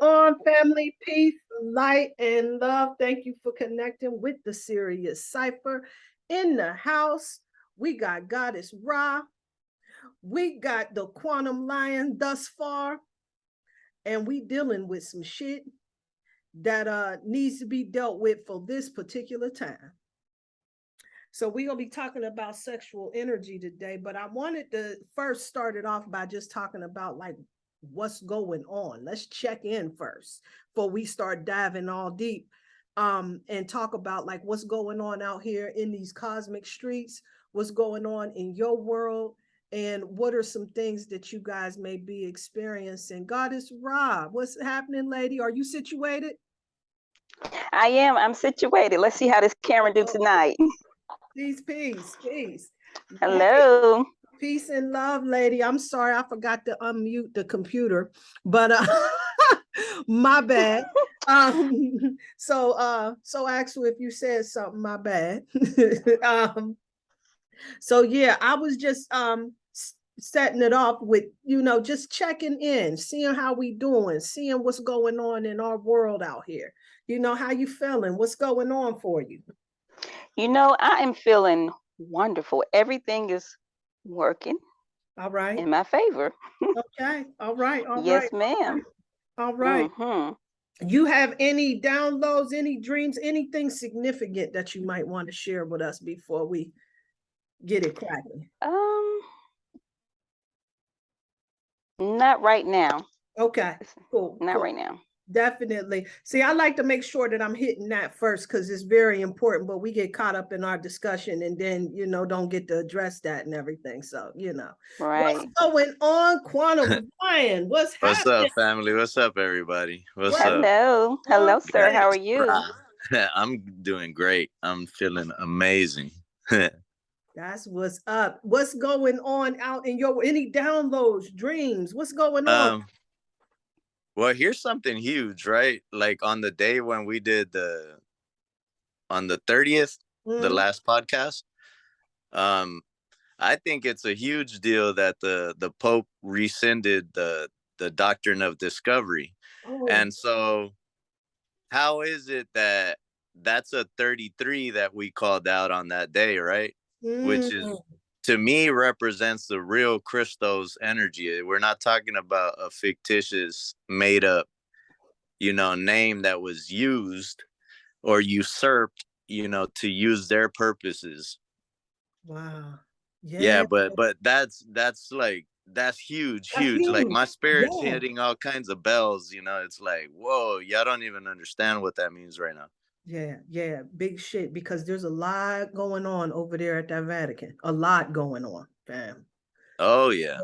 on, family? Peace, light, and love. Thank you for connecting with the Sirius Cypher. In the house, we got Goddess Rah. We got the Quantum Lion thus far. And we dealing with some shit that needs to be dealt with for this particular time. So we're going to be talking about sexual energy today, but I wanted to first start it off by just talking about like what's going on. Let's check in first before we start diving all deep and talk about like what's going on out here in these cosmic streets, what's going on in your world, and what are some things that you guys may be experiencing. Goddess Rah, what's happening, lady? Are you situated? I am. I'm situated. Let's see how this camera do tonight. Peace. Hello. Hey, peace and love, lady. I'm sorry, I forgot to unmute the computer, but my bad. So actually, if you said something, my bad. So yeah, I was just setting it off with, just checking in, seeing how we doing, seeing what's going on in our world out here. How you feeling? What's going on for you? I am feeling wonderful. Everything is working. All right. In my favor. Okay. All right. Yes, ma'am. All right. You have any downloads, any dreams, anything significant that you might want to share with us before we get it cracking? Not right now. Okay. Cool. Not right now. Definitely. See, I like to make sure that I'm hitting that first because it's very important, but we get caught up in our discussion and then, don't get to address that and everything. So, right. What's going on, Quantum Lion? What's happening? What's up, family? What's up, everybody? What's up? Hello, sir. How are you? I'm doing great. I'm feeling amazing. That's what's up. What's going on out in any downloads, dreams? What's going on? Well, here's something huge, right? Like on the day when we did on the 30th, the last podcast, I think it's a huge deal that the Pope rescinded the doctrine of discovery. And so how is it that that's a 33 that we called out on that day, right? Which is, to me, represents the real Christos energy. We're not talking about a fictitious, made up, name that was used or usurped, to use their purposes. Wow. Yeah, but that's huge. Like my spirit's hitting all kinds of bells, it's like, whoa, y'all don't even understand what that means right now. Yeah, big shit, because there's a lot going on over there at that Vatican. A lot going on, fam. Oh yeah.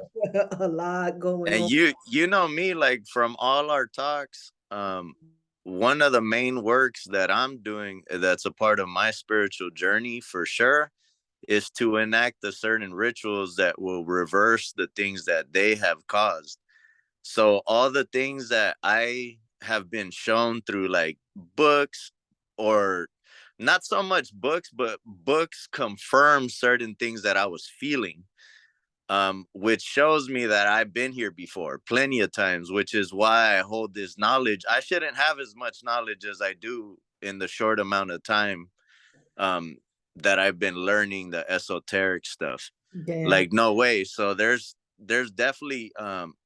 A lot going on. And you know me, like from all our talks, one of the main works that I'm doing that's a part of my spiritual journey for sure is to enact the certain rituals that will reverse the things that they have caused. So all the things that I have been shown through like books, or not so much books, but books confirm certain things that I was feeling, which shows me that I've been here before plenty of times, which is why I hold this knowledge. I shouldn't have as much knowledge as I do in the short amount of time that I've been learning the esoteric stuff. Damn. Like, no way. So there's definitely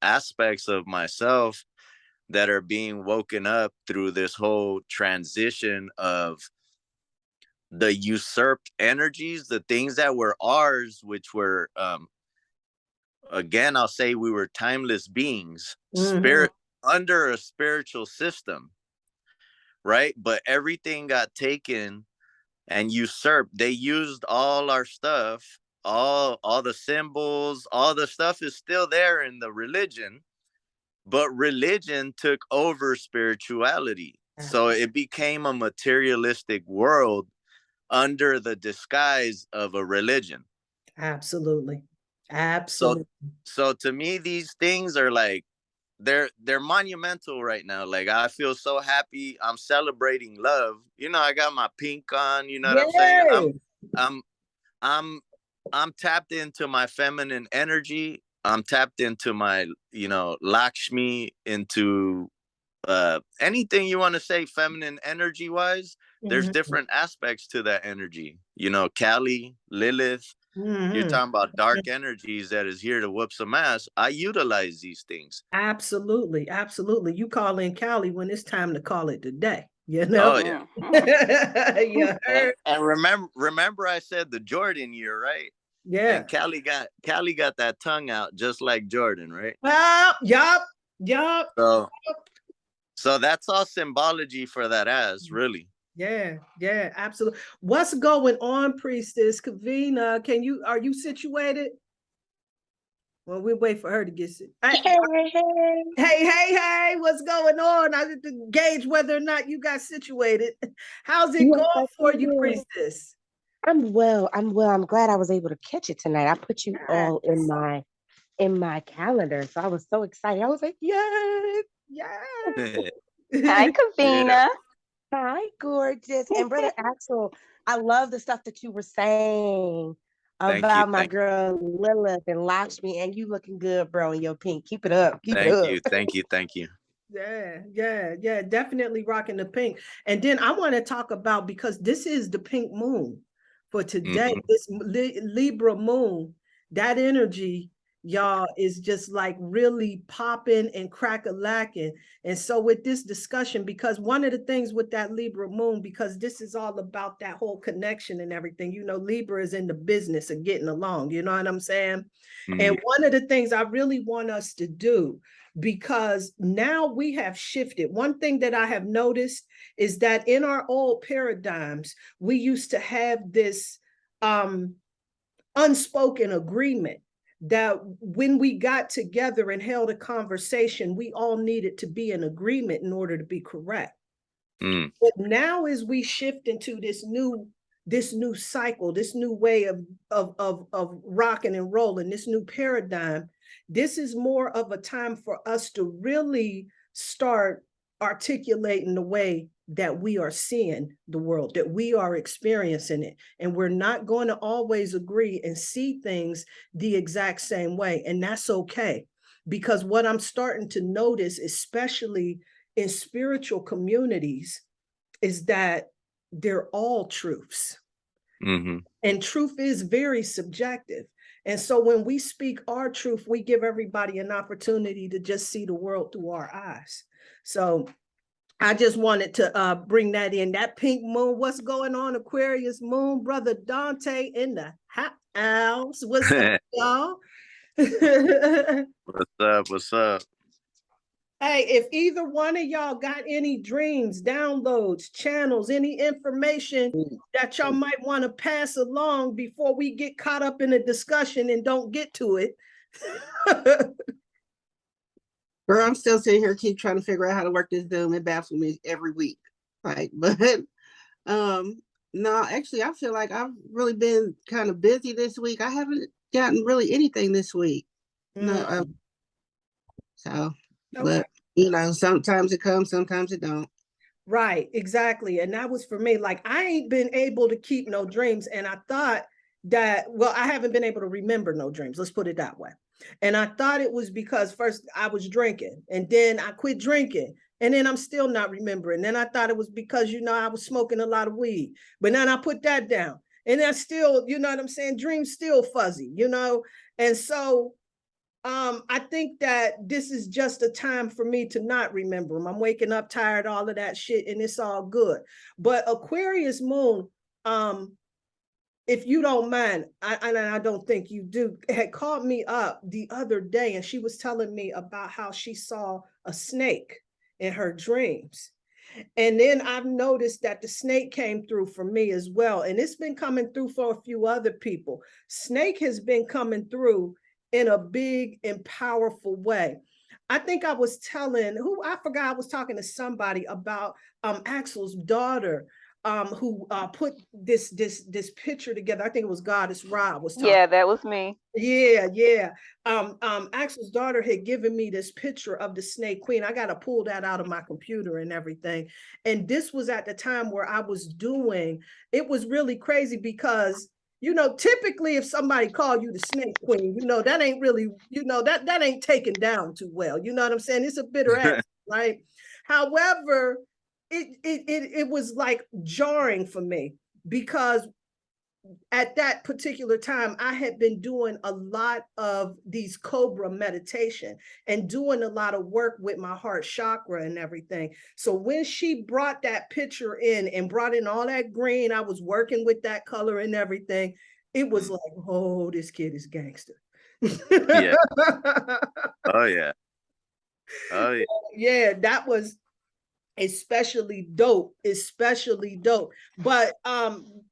aspects of myself that are being woken up through this whole transition of the usurped energies, the things that were ours, which were, again, I'll say we were timeless beings, spirit under a spiritual system, right? But everything got taken and usurped. They used all our stuff, all the symbols, all the stuff is still there in the religion, but religion took over spirituality. So it became a materialistic world under the disguise of a religion. Absolutely. So to me, these things are like, they're monumental right now. Like, I feel so happy. I'm celebrating love. I got my pink on, you know what I'm saying? I'm tapped into my feminine energy. I'm tapped into my, Lakshmi, into anything you want to say feminine energy wise, there's different aspects to that energy. You know, Kali, Lilith, you're talking about dark energies that is here to whoop some ass. I utilize these things. Absolutely, absolutely. You call in Cali when it's time to call it today. You Oh know? yeah. You heard? And remember I said the Jordan year, right? Yeah. And Cali got that tongue out just like Jordan, right? Yup. So that's all symbology for that ass, really. Yeah, absolutely. What's going on, Priestess Kavina? Are you situated? Well, we wait for her to get sick. Hey, what's going on? I have to gauge whether or not you got situated. How's it going for you, Priestess? I'm well. I'm glad I was able to catch it tonight. I put you all in my calendar. So I was so excited. I was like, yes. Hi, Kavina. Yeah. Hi, gorgeous. And Brother Axel, I love the stuff that you were saying about my girl Lilith and Lakshmi, and you looking good, bro, in your pink. Keep it up. Thank you. Yeah, definitely rocking the pink. And then I want to talk about, because this is the pink moon for today, this Libra moon, that energy, y'all, is just like really popping and crack-a-lacking. And so with this discussion, because one of the things with that Libra moon, because this is all about that whole connection and everything, you know, Libra is in the business of getting along, you know what I'm saying? And one of the things I really want us to do, because now we have shifted. One thing that I have noticed is that in our old paradigms, we used to have this unspoken agreement that when we got together and held a conversation, we all needed to be in agreement in order to be correct. But now, as we shift into this new cycle, this new way of rocking and rolling, this new paradigm, this is more of a time for us to really start articulating the way that we are seeing the world, that we are experiencing it. And we're not going to always agree and see things the exact same way. And that's okay. Because what I'm starting to notice, especially in spiritual communities, is that they're all truths. And truth is very subjective. And so when we speak our truth, we give everybody an opportunity to just see the world through our eyes. So I just wanted to bring that in. That pink moon, what's going on, Aquarius Moon? Brother Dante in the house. What's up, y'all? What's up? Hey, if either one of y'all got any dreams, downloads, channels, any information that y'all might want to pass along before we get caught up in a discussion and don't get to it. Girl, I'm still sitting here, keep trying to figure out how to work this Zoom. It baffles me every week. Right. But no, actually, I feel like I've really been kind of busy this week. I haven't gotten really anything this week. No, so but you know, sometimes it comes, sometimes it don't. Right, exactly. And that was for me. Like, I ain't been able to keep no dreams. And I thought that, well, I haven't been able to remember no dreams. Let's put it that way. And I thought it was because first I was drinking and then I quit drinking. And then I'm still not remembering. Then I thought it was because, you know, I was smoking a lot of weed. But then I put that down. And that's still, you know what I'm saying? Dreams still fuzzy, you know? And so I think that this is just a time for me to not remember them. I'm waking up tired, all of that shit, and it's all good. But Aquarius Moon, if you don't mind, I don't think you do, had called me up the other day, and she was telling me about how she saw a snake in her dreams. And then I've noticed that the snake came through for me as well. And it's been coming through for a few other people. Snake has been coming through in a big and powerful way. I think I was telling I forgot, I was talking to somebody about Axel's daughter, who put this picture together. I think it was Goddess Rah was talking. Yeah, that was me. Yeah. Axel's daughter had given me this picture of the Snake Queen. I got to pull that out of my computer and everything. And this was at the time where I was doing, it was really crazy because, you know, typically if somebody called you the Snake Queen, you know, that ain't really, you know, that ain't taken down too well. You know what I'm saying? It's a bitter accent, right? However, it was like jarring for me because at that particular time, I had been doing a lot of these Cobra meditation and doing a lot of work with my heart chakra and everything. So when she brought that picture in and brought in all that green, I was working with that color and everything. It was like, oh, this kid is gangster. Yeah. Oh yeah. Oh yeah. Yeah, that was especially dope. But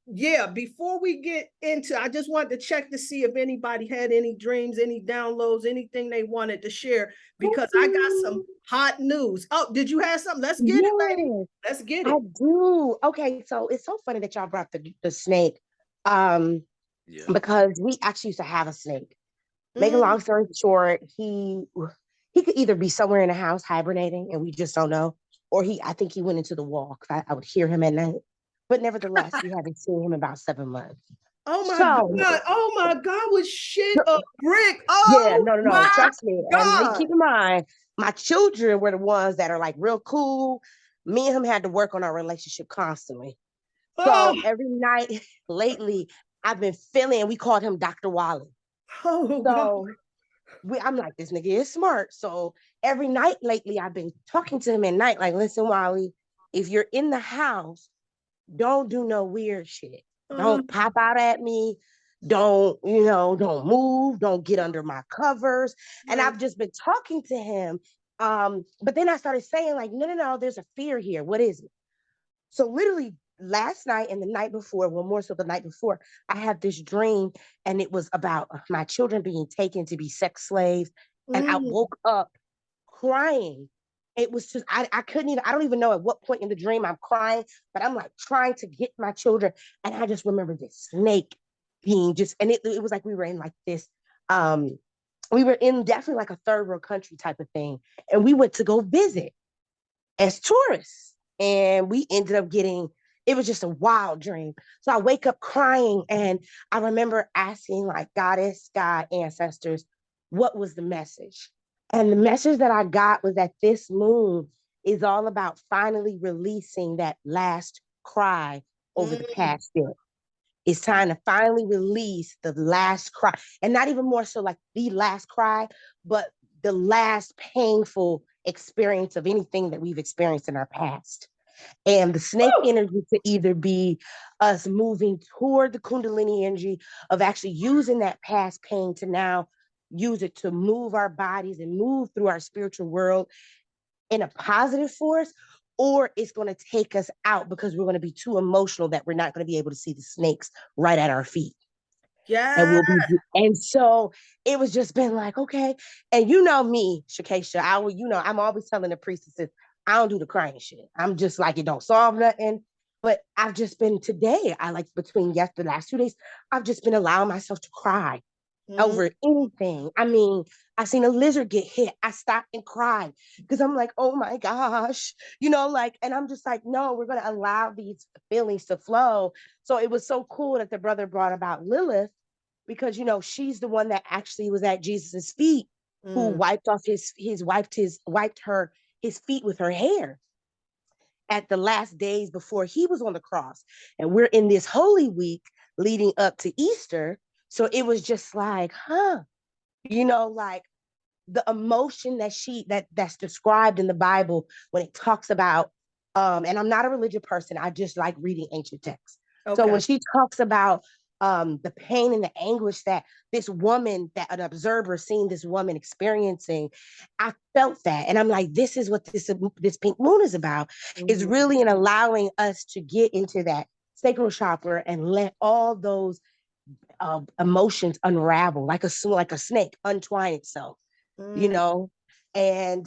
yeah, before we get into, I just wanted to check to see if anybody had any dreams, any downloads, anything they wanted to share, because I got some hot news. Oh, did you have something? Let's get it, lady. Let's get it. I do. Okay, so it's so funny that y'all brought the snake. Because we actually used to have a snake. Make a long story short, he could either be somewhere in the house hibernating and we just don't know, or I think he went into the wall because I would hear him at night. But nevertheless, we haven't seen him in about 7 months. Oh my God. Oh my God, was shit a brick. Oh yeah, no. Trust me. God. And keep in mind, my children were the ones that are like real cool. Me and him had to work on our relationship constantly. So every night lately, I've been feeling, we called him Dr. Wally. Oh, so I'm like, this nigga is smart. So every night lately, I've been talking to him at night, like, listen, Wally, if you're in the house, don't do no weird shit. Don't pop out at me. Don't move. Don't get under my covers. And I've just been talking to him. But then I started saying, like, no, there's a fear here. What is it? So literally last night and the night before, well, more so the night before, I had this dream, and it was about my children being taken to be sex slaves. And I woke up crying. It was just, I don't even know at what point in the dream I'm crying, but I'm like trying to get my children. And I just remember this snake being and it was like we were in like this, we were in definitely like a third world country type of thing. And we went to go visit as tourists. And we ended up it was just a wild dream. So I wake up crying, and I remember asking like Goddess, God, ancestors, what was the message? And the message that I got was that this moon is all about finally releasing that last cry over the past year. It's time to finally release the last cry. And not even more so like the last cry, but the last painful experience of anything that we've experienced in our past. And the snake energy to either be us moving toward the Kundalini energy of actually using that past pain to now use it to move our bodies and move through our spiritual world in a positive force, or it's going to take us out because we're going to be too emotional that we're not going to be able to see the snakes right at our feet. Yeah. And so it was just been like, okay. And you know me, Shakesha, I'm always telling the priestesses, I don't do the crying shit. I'm just like, it don't solve nothing. But I've just been today, the last 2 days, I've just been allowing myself to cry over anything. I mean, I seen a lizard get hit. I stopped and cried because I'm like, oh my gosh, and I'm just like, no, we're going to allow these feelings to flow. So it was so cool that the brother brought about Lilith, because, she's the one that actually was at Jesus's feet, who wiped off his feet with her hair at the last days before he was on the cross. And we're in this Holy Week leading up to Easter. So it was just like, like the emotion that's described in the Bible when it talks about, and I'm not a religious person, I just like reading ancient texts. Okay. So when she talks about the pain and the anguish that an observer seeing this woman experiencing, I felt that. And I'm like, this is what this pink moon is about, is really in allowing us to get into that sacral chakra and let all those emotions unravel like a snake, untwine itself, and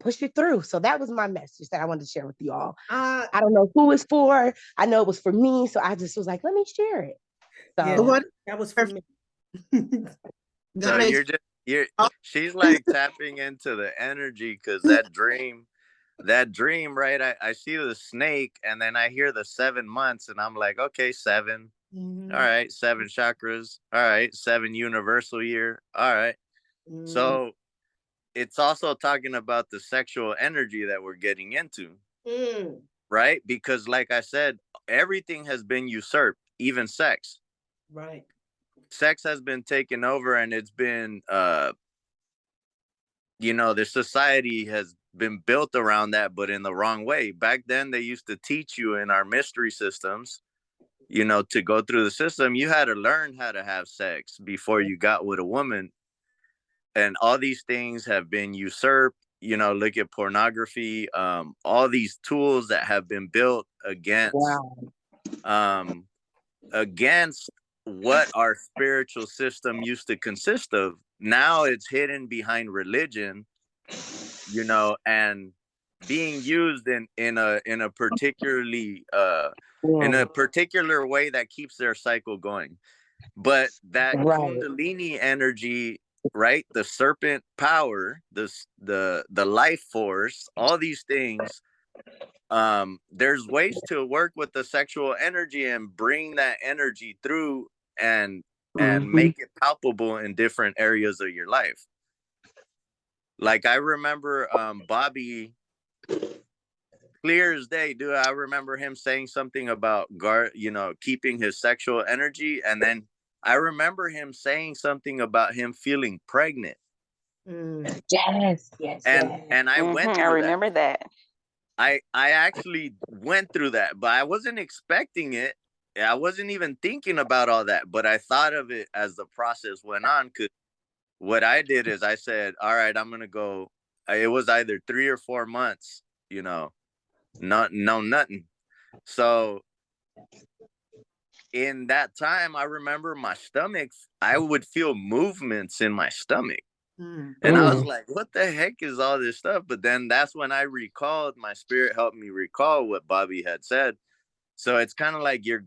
push it through. So that was my message that I wanted to share with you all. I don't know who it's for. I know it was for me, so I just was like, let me share it. So yeah, that was for me. So she's like tapping into the energy, because that dream, right? I see the snake, and then I hear the 7 months, and I'm like, okay, 7. All right, 7 chakras. All right, 7 universal year. All right. So it's also talking about the sexual energy that we're getting into, Mm, right? Because like I said, everything has been usurped, even sex. right. Sex has been taken over, and it's been the society has been built around that, but in the wrong way. Back then they used to teach you in our mystery systems, to go through the system, you had to learn how to have sex before you got with a woman. And all these things have been usurped. Look at pornography, all these tools that have been built Wow. um against what our spiritual system used to consist of. Now it's hidden behind religion, and being used in a particularly in Yeah. a particular way that keeps their cycle going. But that Right. kundalini energy, right, the serpent power, the life force, all these things, there's ways to work with the sexual energy and bring that energy through, and Mhm. make it palpable in different areas of your life. Like I remember Bobby, clear as day, dude. I remember him saying something about keeping his sexual energy, and then I remember him saying something about him feeling pregnant. Mm, Yes, yes, and yes. and I went I through that. remember that. I actually went through that, but I wasn't expecting it. I wasn't even thinking about all that, but I thought of it as the process went on. Because what I did is I said, all right, I'm gonna go. It was either 3 or 4 months, nothing. So in that time, I remember my stomach, I would feel movements in my stomach. mm, And I was Mm. like, what the heck is all this stuff? But then that's when I recalled, my spirit helped me recall what Bobby had said. So it's kind of like you're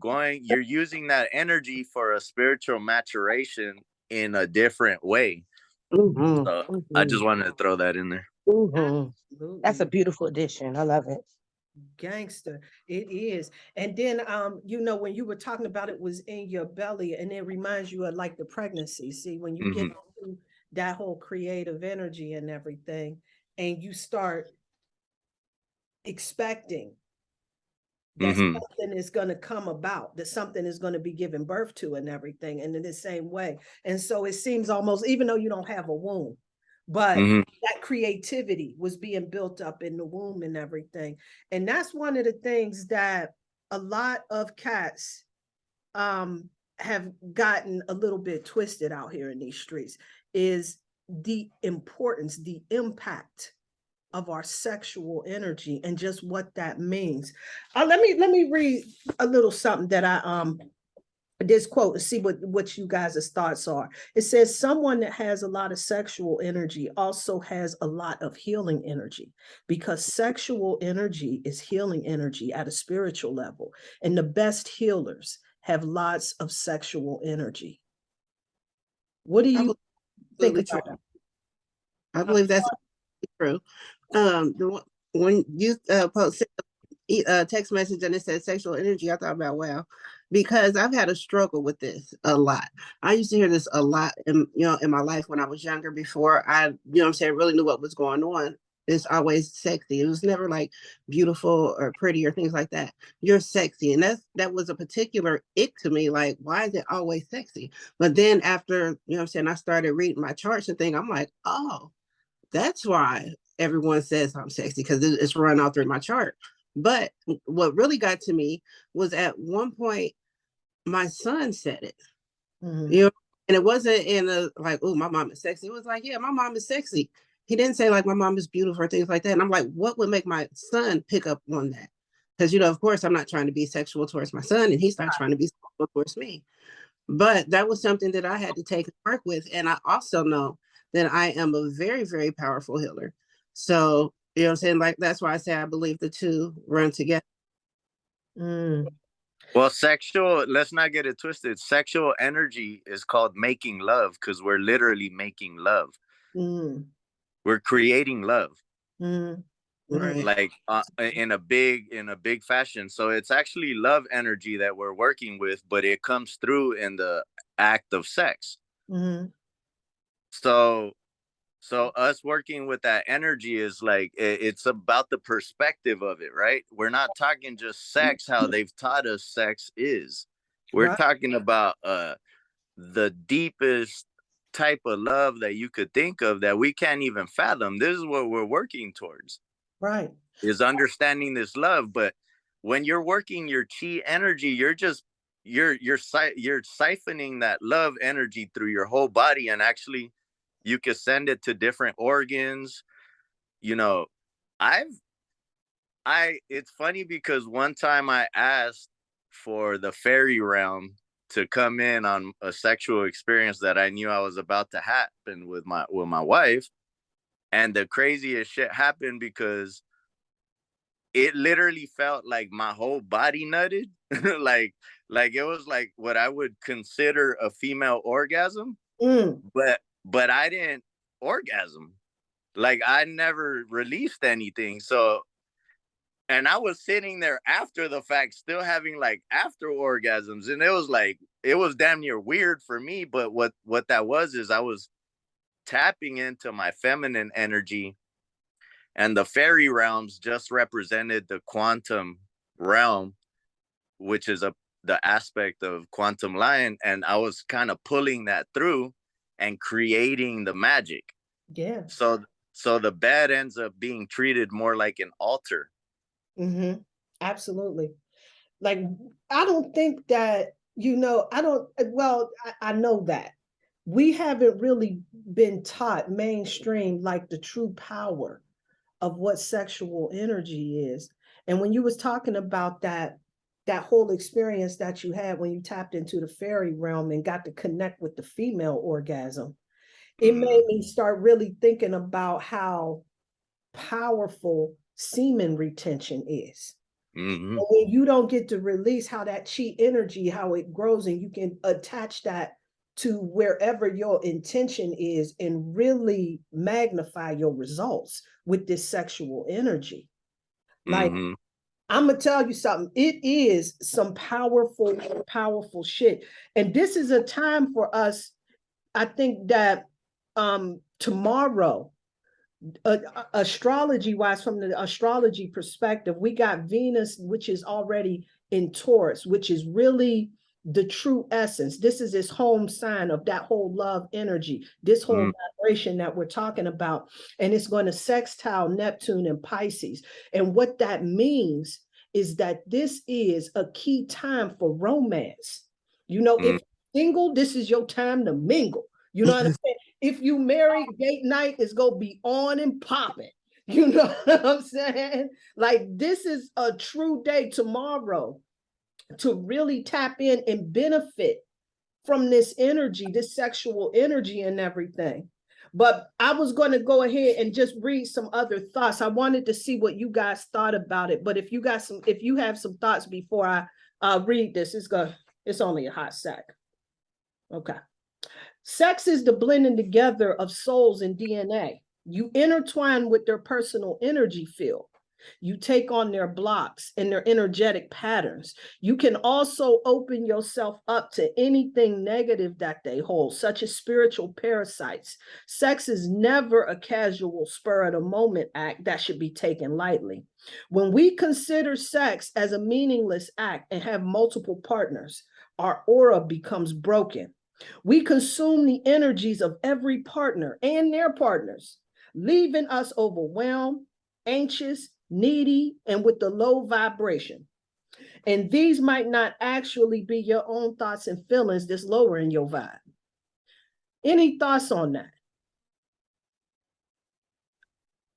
using that energy for a spiritual maturation in a different way. Mhm. So I just Mhm. wanted to throw that in there. Mhm. That's a absolutely. beautiful addition. I love it. Gangster. It is. And then when you were talking about it was in your belly, and it reminds you of like the pregnancy. See, when you get Hmm. into that whole creative energy and everything, and you start expecting that Hmm. something is going to come about, that something is going to be given birth to and everything, and in the same way. And so it seems almost, even though you don't have a womb, but Hmm. that creativity was being built up in the womb and everything. And that's one of the things that a lot of cats have gotten a little bit twisted out here in these streets, is the importance, the impact of our sexual energy and just what that means. Let me read a little something that I this quote to see what you guys' thoughts are. It says someone that has a lot of sexual energy also has a lot of healing energy, because sexual energy is healing energy at a spiritual level, and the best healers have lots of sexual energy. What do I you believe think absolutely about true. I believe that's true. When you post text message and it said sexual energy, I thought about, wow, because I've had a struggle with this a lot. I used to hear this a lot in my life when I was younger, before I, I'm saying, really knew what was going on. It's always sexy. It was never like beautiful or pretty or things like that. You're sexy. And that was a particular ick to me. Like, why is it always sexy? But then after, I started reading my charts and things, I'm like, oh, that's why everyone says I'm sexy, because it's run all through my chart. But what really got to me was, at one point my son said it, Mhm. you know, and it wasn't in a like, oh, my mom is sexy. It was like, yeah, my mom is sexy. He didn't say like my mom is beautiful or things like that. And I'm like, what would make my son pick up on that? Because of course, I'm not trying to be sexual towards my son, and he's not trying to be sexual towards me. But that was something that I had to take and work with. And I also know that I am a very, very powerful healer. So, what I'm saying? Like, that's why I say I believe the two run together. Mm, Well, let's not get it twisted. Sexual energy is called making love, because we're literally making love. mm, We're creating love, mm, mm. Right. like in a big fashion. So it's actually love energy that we're working with, but it comes through in the act of sex. Mhm. So So us working with that energy is like it's about the perspective of it, right? We're not talking just sex, how they've taught us sex is. We're Right. talking about the deepest type of love that you could think of that we can't even fathom. This is what we're working towards, Right. is understanding this love. But when you're working your chi energy, you're just you're siphoning that love energy through your whole body, and actually you can send it to different organs. You know, I've I it's funny because one time I asked for the fairy realm to come in on a sexual experience that I knew I was about to happen with my wife, and the craziest shit happened because it literally felt like my whole body nutted. like like it was like what I would consider a female orgasm, Mm. but I didn't orgasm. Like I never released anything. So, and I was sitting there after the fact, still having like after orgasms, and it was like it was damn near weird for me. But what that was is I was tapping into my feminine energy, and the fairy realms just represented the quantum realm, which is the aspect of quantum line, and I was kind of pulling that through and creating the magic. Yeah. So the bed ends up being treated more like an altar. Mm-hmm. Absolutely. Like, I don't think that, I don't, well, I know that we haven't really been taught mainstream like the true power of what sexual energy is. And when you was talking about that whole experience that you had when you tapped into the fairy realm and got to connect with the female orgasm, it made me start really thinking about how powerful semen retention is. Mm-hmm. When you don't get to release how that chi energy, how it grows, and you can attach that to wherever your intention is and really magnify your results with this sexual energy. Like, Mm-hmm. I'm gonna tell you something, it is some powerful, powerful shit. And this is a time for us, I think that tomorrow, astrology wise, from the astrology perspective, we got Venus, which is already in Taurus, which is really the true essence. This is this home sign of that whole love energy, this whole vibration that we're talking about. And it's going to sextile Neptune and Pisces. And what that means is that this is a key time for romance. If single, this is your time to mingle. You know what I'm saying? If you marry, date night is gonna be on and popping. You know what I'm saying? Like, this is a true day tomorrow to really tap in and benefit from this energy, this sexual energy and everything. But I was going to go ahead and just read some other thoughts. I wanted to see what you guys thought about it. But if you have some thoughts before I read this, it's only a hot sec. Okay. Sex is the blending together of souls and DNA. You intertwine with their personal energy field. You take on their blocks and their energetic patterns. You can also open yourself up to anything negative that they hold, such as spiritual parasites. Sex is never a casual spur of the moment act that should be taken lightly. When we consider sex as a meaningless act and have multiple partners, our aura becomes broken. We consume the energies of every partner and their partners, leaving us overwhelmed, anxious, needy, and with the low vibration. And these might not actually be your own thoughts and feelings that's lowering your vibe. Any thoughts on that?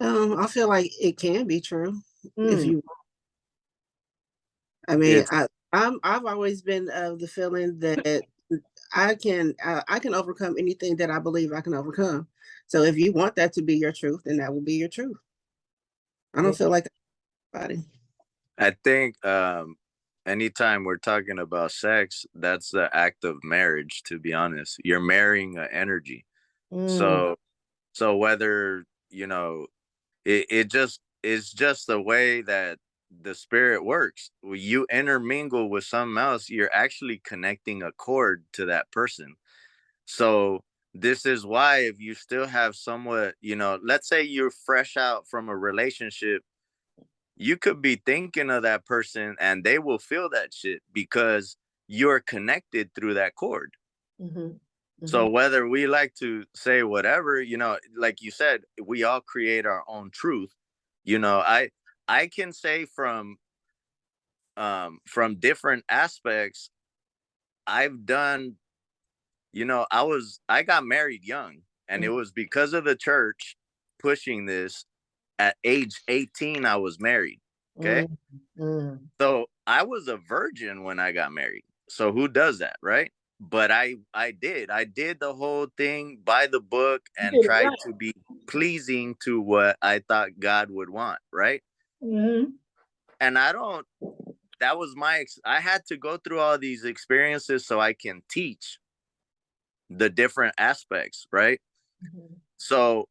I feel like it can be true if you. I mean, I've always been of the feeling that I can overcome anything that I believe I can overcome. So if you want that to be your truth, then that will be your truth. I don't feel like anybody. I think anytime we're talking about sex, that's the act of marriage, to be honest. You're marrying an energy. So whether, it's just the way that the spirit works. When you intermingle with something else, you're actually connecting a cord to that person. So this is why, if you still have somewhat, let's say you're fresh out from a relationship, you could be thinking of that person and they will feel that shit because you're connected through that cord. So whether we like to say whatever, like you said, we all create our own truth. I can say from different aspects, I've done, I got married young, and it was because of the church pushing this. At age 18, I was married. Okay. So I was a virgin when I got married. So who does that, right? But I did the whole thing by the book and tried to be pleasing to what I thought God would want, right? And that was I had to go through all these experiences so I can teach the different aspects, right? So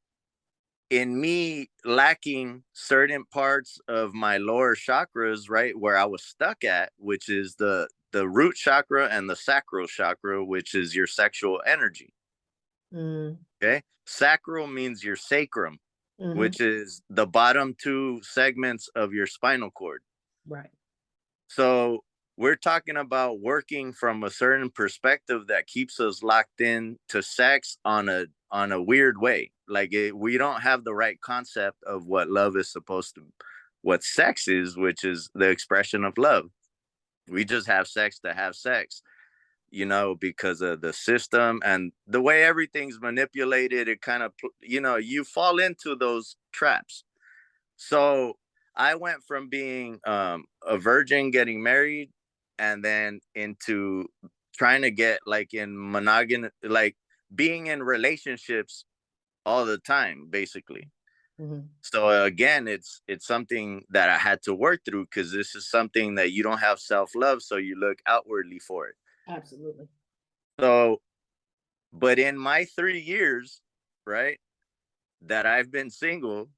in me lacking certain parts of my lower chakras, right, where I was stuck at, which is the root chakra and the sacral chakra, which is your sexual energy. Okay. Sacral means your sacrum, which is the bottom two segments of your spinal cord. Right. So we're talking about working from a certain perspective that keeps us locked in to sex on a weird way. Like we don't have the right concept of what love is supposed to, what sex is, which is the expression of love. We just have sex to have sex, because of the system and the way everything's manipulated. It kind of, you fall into those traps. So I went from being a virgin, getting married, and then into trying to get like in monogamy, like being in relationships all the time, basically. So again, it's something that I had to work through, because this is something that you don't have self-love, so you look outwardly for it. Absolutely. So, but in my 3 years, right, that I've been single,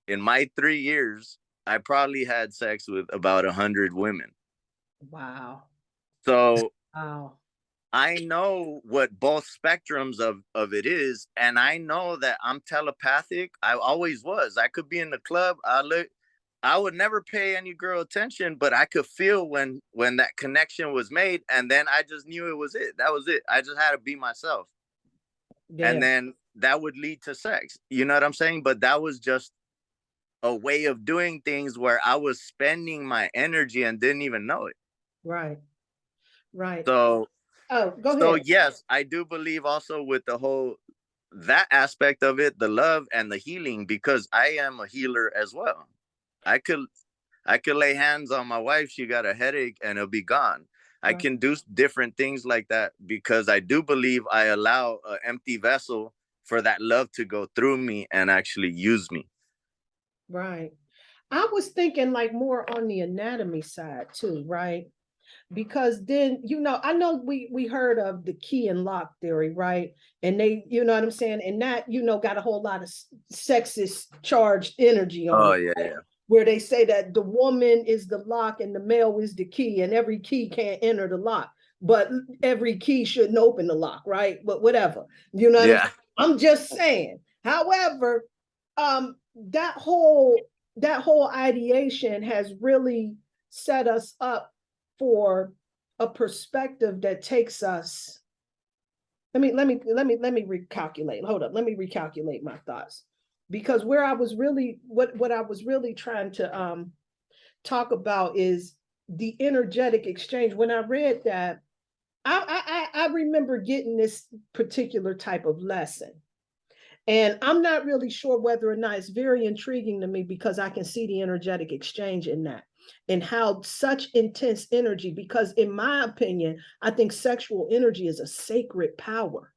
in my 3 years, I probably had sex with about 100 women. Wow. So Wow. I know what both spectrums of it is. And I know that I'm telepathic. I always was. I could be in the club. I would never pay any girl attention, but I could feel when that connection was made. And then I just knew it was it. That was it. I just had to be myself. Yeah. And then that would lead to sex. You know what I'm saying? But that was just a way of doing things where I was spending my energy and didn't even know it. Right. Right. So, go ahead. So yes, I do believe also with the whole, that aspect of it, the love and the healing, because I am a healer as well. I could lay hands on my wife. She got a headache and it'll be gone. Right. I can do different things like that because I do believe I allow an empty vessel for that love to go through me and actually use me. Right. I was thinking like more on the anatomy side too, right? Because then, I know we heard of the key and lock theory, right? And they, you know what I'm saying? And that, got a whole lot of sexist charged energy on it. Yeah, right? yeah. Where they say that the woman is the lock and the male is the key, and every key can't enter the lock, but every key shouldn't open the lock, right? But whatever, Yeah. I'm just saying. However, that whole ideation has really set us up for a perspective that takes us. Let me recalculate. Hold up. Let me recalculate my thoughts, because where I was really, what I was really trying to talk about is the energetic exchange. When I read that, I remember getting this particular type of lesson. And I'm not really sure whether or not it's very intriguing to me, because I can see the energetic exchange in that, and how such intense energy, because in my opinion, I think sexual energy is a sacred power.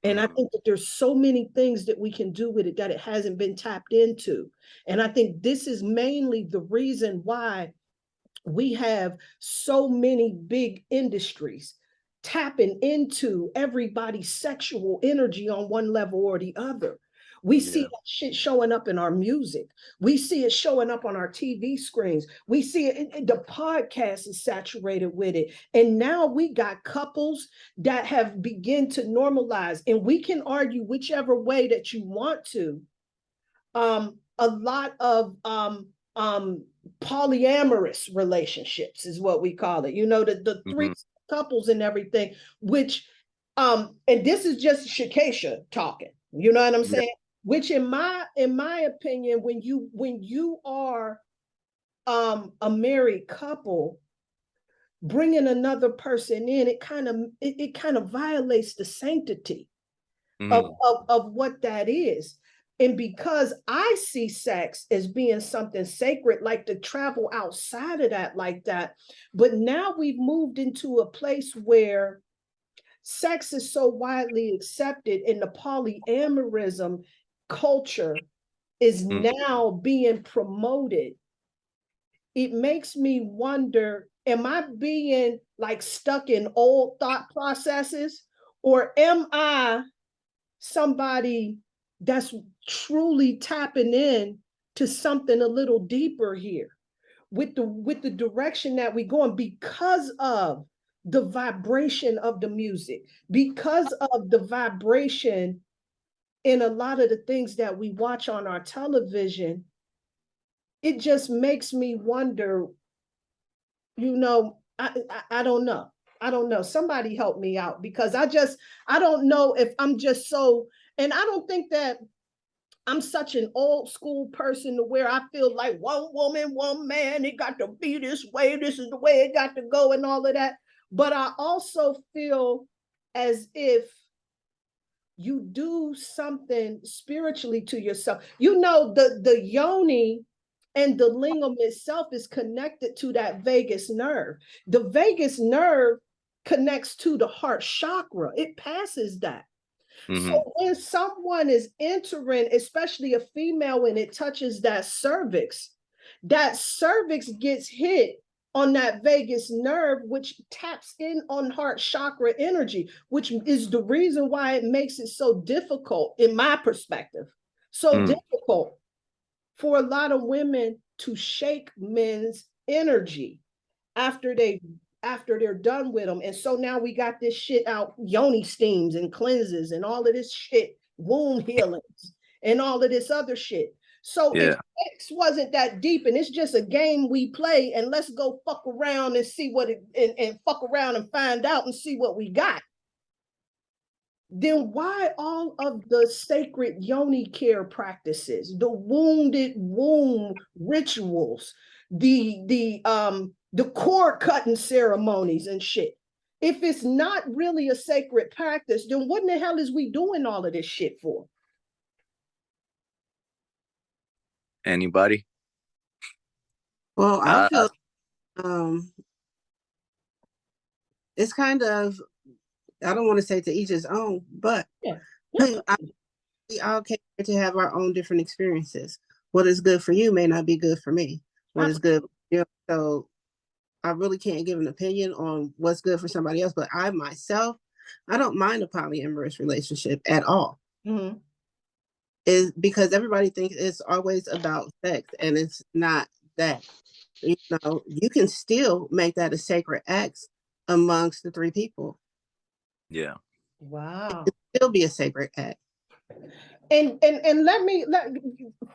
And I think that there's so many things that we can do with it that it hasn't been tapped into. And I think this is mainly the reason why we have so many big industries tapping into everybody's sexual energy on one level or the other. We see that shit showing up in our music. We see it showing up on our TV screens. We see it, the podcast is saturated with it. And now we got couples that have begun to normalize, and we can argue whichever way that you want to. A lot of polyamorous relationships is what we call it. You know, the three couples and everything, which and this is just Shakesha talking, you know what I'm saying? Which in my opinion, when you are a married couple, bringing another person in, it kind of violates the sanctity of what that is. And because I see sex as being something sacred, like to travel outside of that like that, but now we've moved into a place where sex is so widely accepted, and the polyamorism culture is now being promoted. It makes me wonder, am I being like stuck in old thought processes, or am I somebody that's truly tapping in to something a little deeper here with the direction that we're going, because of the vibration of the music, because of the vibration in a lot of the things that we watch on our television. It just makes me wonder, you know, I don't know. I don't know. Somebody help me out, because I don't know if I'm just so, and I don't think that I'm such an old school person to where I feel like one woman, one man, it got to be this way, this is the way it got to go and all of that. But I also feel as if you do something spiritually to yourself. You know, the yoni and the lingam itself is connected to that vagus nerve. The vagus nerve connects to the heart chakra. It passes that. So when someone is entering, especially a female, when it touches that cervix gets hit on that vagus nerve, which taps in on heart chakra energy, which is the reason why it makes it so difficult, in my perspective, so difficult for a lot of women to shake men's energy after they're done with them. And so now we got this shit out, yoni steams and cleanses and all of this shit, wound healings and all of this other shit. So if sex wasn't that deep and it's just a game we play, and let's go fuck around and see what it, and fuck around and find out and see what we got, then why all of the sacred yoni care practices, the wounded womb rituals, the cord cutting ceremonies and shit? If it's not really a sacred practice, then what in the hell is we doing all of this shit for? Anybody? Well, I feel it's kind of, I don't want to say to each his own, but we all came here to have our own different experiences. What is good for you may not be good for me. What is good, you know, so I really can't give an opinion on what's good for somebody else, but I myself, I don't mind a polyamorous relationship at all. Is because everybody thinks it's always about sex, and it's not that. You know, you can still make that a sacred act amongst the three people. Yeah. Wow. It still be a sacred act. And let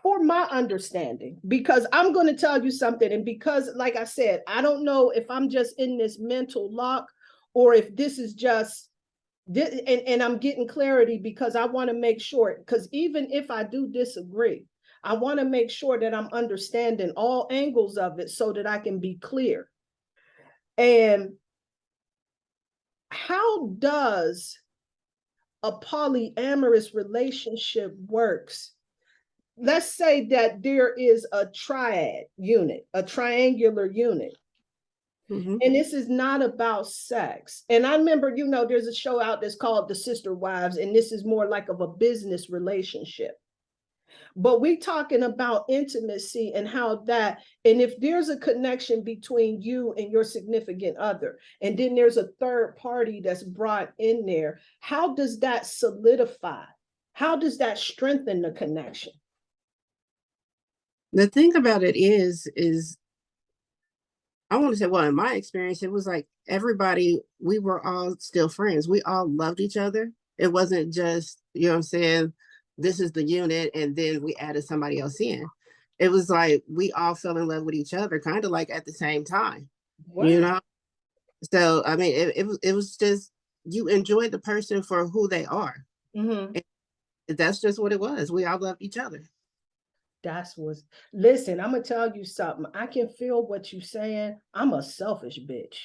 for my understanding, because I'm going to tell you something, and because, like I said, I don't know if I'm just in this mental lock or if this is just this, and I'm getting clarity, because I want to make sure, because even if I do disagree, I want to make sure that I'm understanding all angles of it so that I can be clear. And how does a polyamorous relationship works? Let's say that there is a triad unit, a triangular unit. And this is not about sex. And I remember, you know, there's a show out that's called The Sister Wives, and this is more like of a business relationship. But we talking about intimacy and how that, and if there's a connection between you and your significant other, and then there's a third party that's brought in there, how does that solidify? How does that strengthen the connection? The thing about it is I want to say, well, in my experience, it was like everybody, we were all still friends. We all loved each other. It wasn't just, you know what I'm saying, this is the unit, and then we added somebody else in. It was like we all fell in love with each other, kind of like at the same time, you know? So, I mean, it was just, you enjoyed the person for who they are. Mm-hmm. That's just what it was. We all loved each other. That's what's, listen, I'm gonna tell you something. I can feel what you're saying. I'm a selfish bitch.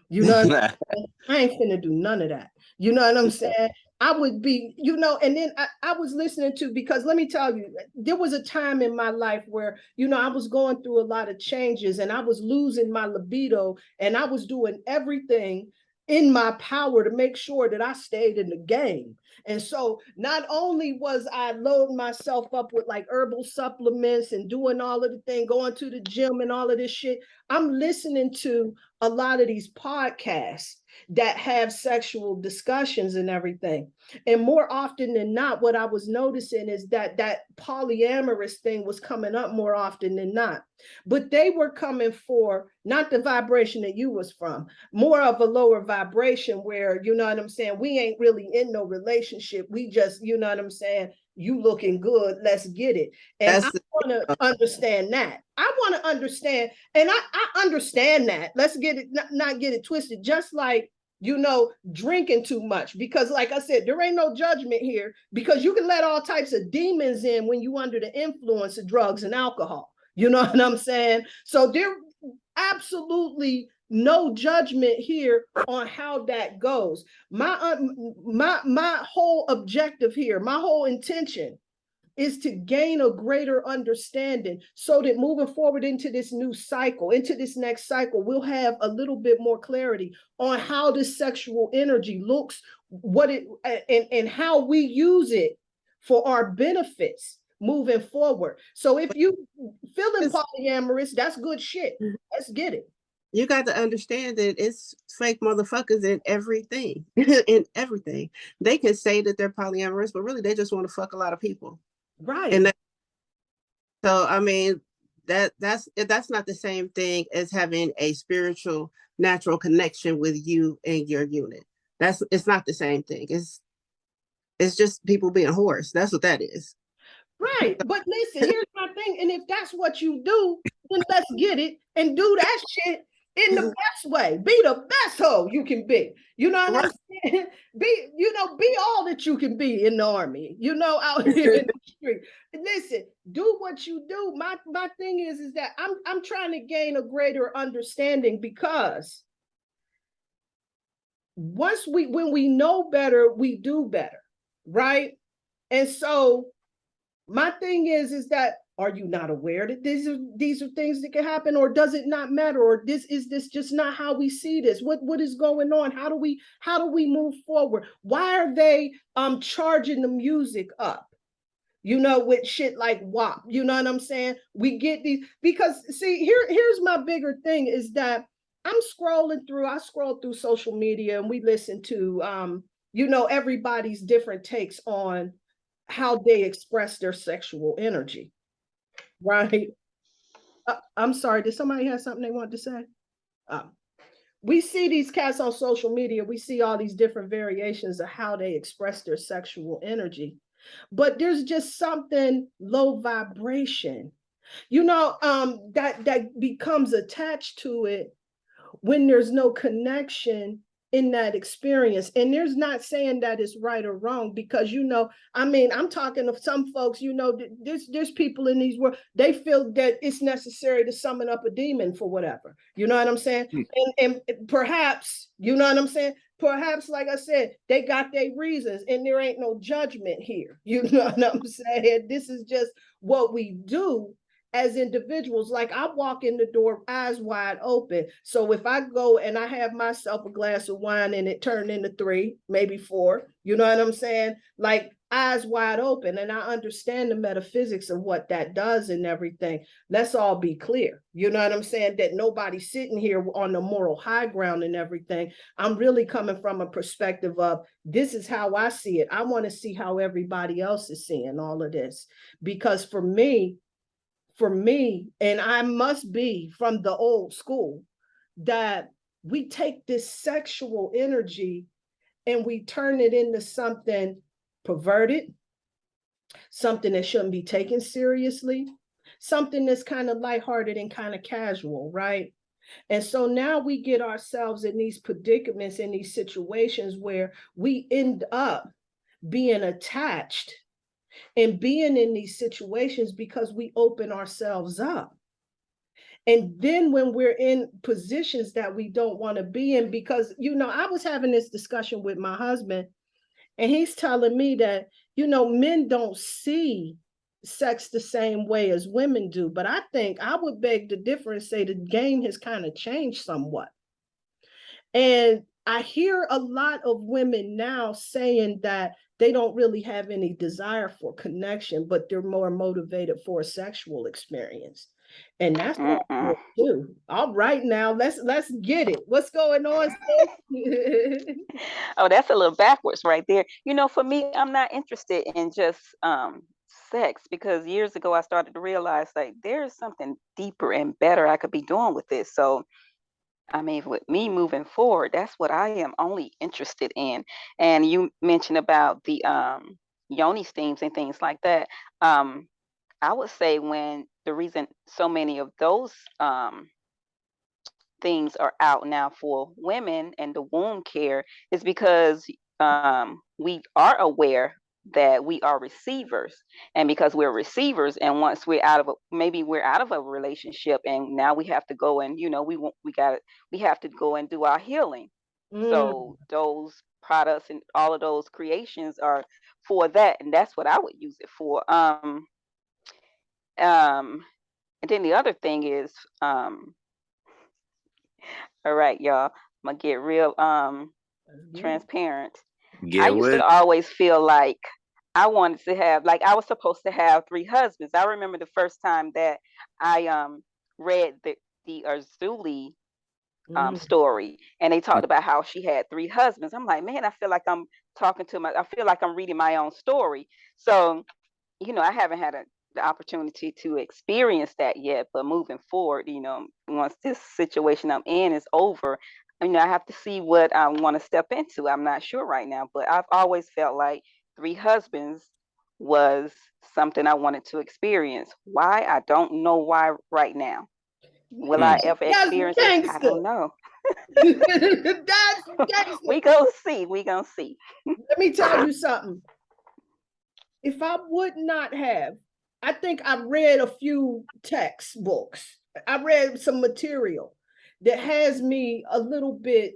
You know what I'm saying? I ain't finna do none of that. You know what I'm saying? I would be, you know, and then I was listening to, because let me tell you, there was a time in my life where, you know, I was going through a lot of changes and I was losing my libido, and I was doing everything in my power to make sure that I stayed in the game. And so not only was I loading myself up with like herbal supplements and doing all of the thing, going to the gym and all of this shit, I'm listening to a lot of these podcasts that have sexual discussions and everything. And more often than not, what I was noticing is that that polyamorous thing was coming up more often than not. But they were coming for not the vibration that you was from, more of a lower vibration where, you know what I'm saying, we ain't really in no relationship. We just, you know what I'm saying, you looking good, let's get it. And I want to understand that. I want to understand, and I understand that. Let's get it, not get it twisted. Just like, you know, drinking too much, because like I said, there ain't no judgment here, because you can let all types of demons in when you under the influence of drugs and alcohol. You know what I'm saying? So there absolutely no judgment here on how that goes. My whole objective here, my whole intention is to gain a greater understanding so that moving forward into this new cycle, into this next cycle, we'll have a little bit more clarity on how this sexual energy looks, what it and how we use it for our benefits moving forward. So if you feeling polyamorous, that's good shit. Let's get it. You got to understand that it's fake motherfuckers in everything. In everything. They can say that they're polyamorous, but really they just want to fuck a lot of people. Right. And so, I mean, that's not the same thing as having a spiritual, natural connection with you and your unit. It's not the same thing. It's just people being whores. That's what that is. Right. But listen, here's my thing. And if that's what you do, then let's get it and do that shit in the best way. Be the best hoe you can be. You know what I'm saying? Be all that you can be in the army, you know, out here in the street. Listen, do what you do. My thing is that I'm trying to gain a greater understanding, because when we know better, we do better. Right. And so my thing is that, are you not aware that these are things that can happen, or does it not matter, or is this just not how we see this? What is going on? How do we move forward? Why are they charging the music up? You know, with shit like WAP. You know what I'm saying? We get these, because see, here's my bigger thing is that I scroll through social media, and we listen to you know, everybody's different takes on how they express their sexual energy, right? I'm sorry, did somebody have something they want to say? We see these cats on social media, we see all these different variations of how they express their sexual energy, but there's just something low vibration, you know, that becomes attached to it when there's no connection in that experience. And there's not saying that it's right or wrong, because, you know, I mean, I'm talking of some folks, you know, there's people in these world, they feel that it's necessary to summon up a demon for whatever, you know what I'm saying? And perhaps, you know what I'm saying? Perhaps, like I said, they got their reasons, and there ain't no judgment here. You know what I'm saying? This is just what we do as individuals. Like I walk in the door eyes wide open. So if I go and I have myself a glass of wine and it turned into 3, maybe 4, you know what I'm saying? Like eyes wide open, and I understand the metaphysics of what that does and everything. Let's all be clear. You know what I'm saying? That nobody's sitting here on the moral high ground and everything. I'm really coming from a perspective of this is how I see it. I want to see how everybody else is seeing all of this. Because for me, and I must be from the old school, that we take this sexual energy and we turn it into something perverted, something that shouldn't be taken seriously, something that's kind of lighthearted and kind of casual, right? And so now we get ourselves in these predicaments, in these situations where we end up being attached and being in these situations because we open ourselves up. And then when we're in positions that we don't want to be in, because, you know, I was having this discussion with my husband, and he's telling me that, you know, men don't see sex the same way as women do. But I think I would beg to differ and say the game has kind of changed somewhat. And I hear a lot of women now saying that they don't really have any desire for connection, but they're more motivated for a sexual experience. And that's what I do. All right, now let's get it. What's going on? Oh, that's a little backwards right there. You know, for me, I'm not interested in just sex, because years ago I started to realize like there's something deeper and better I could be doing with this. So I mean, with me moving forward, that's what I am only interested in. And you mentioned about the yoni steams and things like that. I would say when the reason so many of those things are out now for women and the womb care is because we are aware that we are receivers, and because we're receivers, and once we're out of maybe we're out of a relationship, and now we have to go and, you know, we have to go and do our healing. So those products and all of those creations are for that, and that's what I would use it for. And then the other thing is, all right, y'all, I'm gonna get real transparent. I used to always feel like I wanted to have, like I was supposed to have 3 husbands. I remember the first time that I read the Azuli story, and they talked about how she had 3 husbands. I'm like, man, I feel like I'm I feel like I'm reading my own story. So, you know, I haven't had the opportunity to experience that yet, but moving forward, you know, once this situation I'm in is over, you know, I have to see what I want to step into. I'm not sure right now, but I've always felt like 3 husbands was something I wanted to experience. Why? I don't know why right now. Will I ever experience it? I don't know. That's gangster. We gonna see. We gonna see. Let me tell you something. If I would not have, I think I read a few textbooks. I read some material that has me a little bit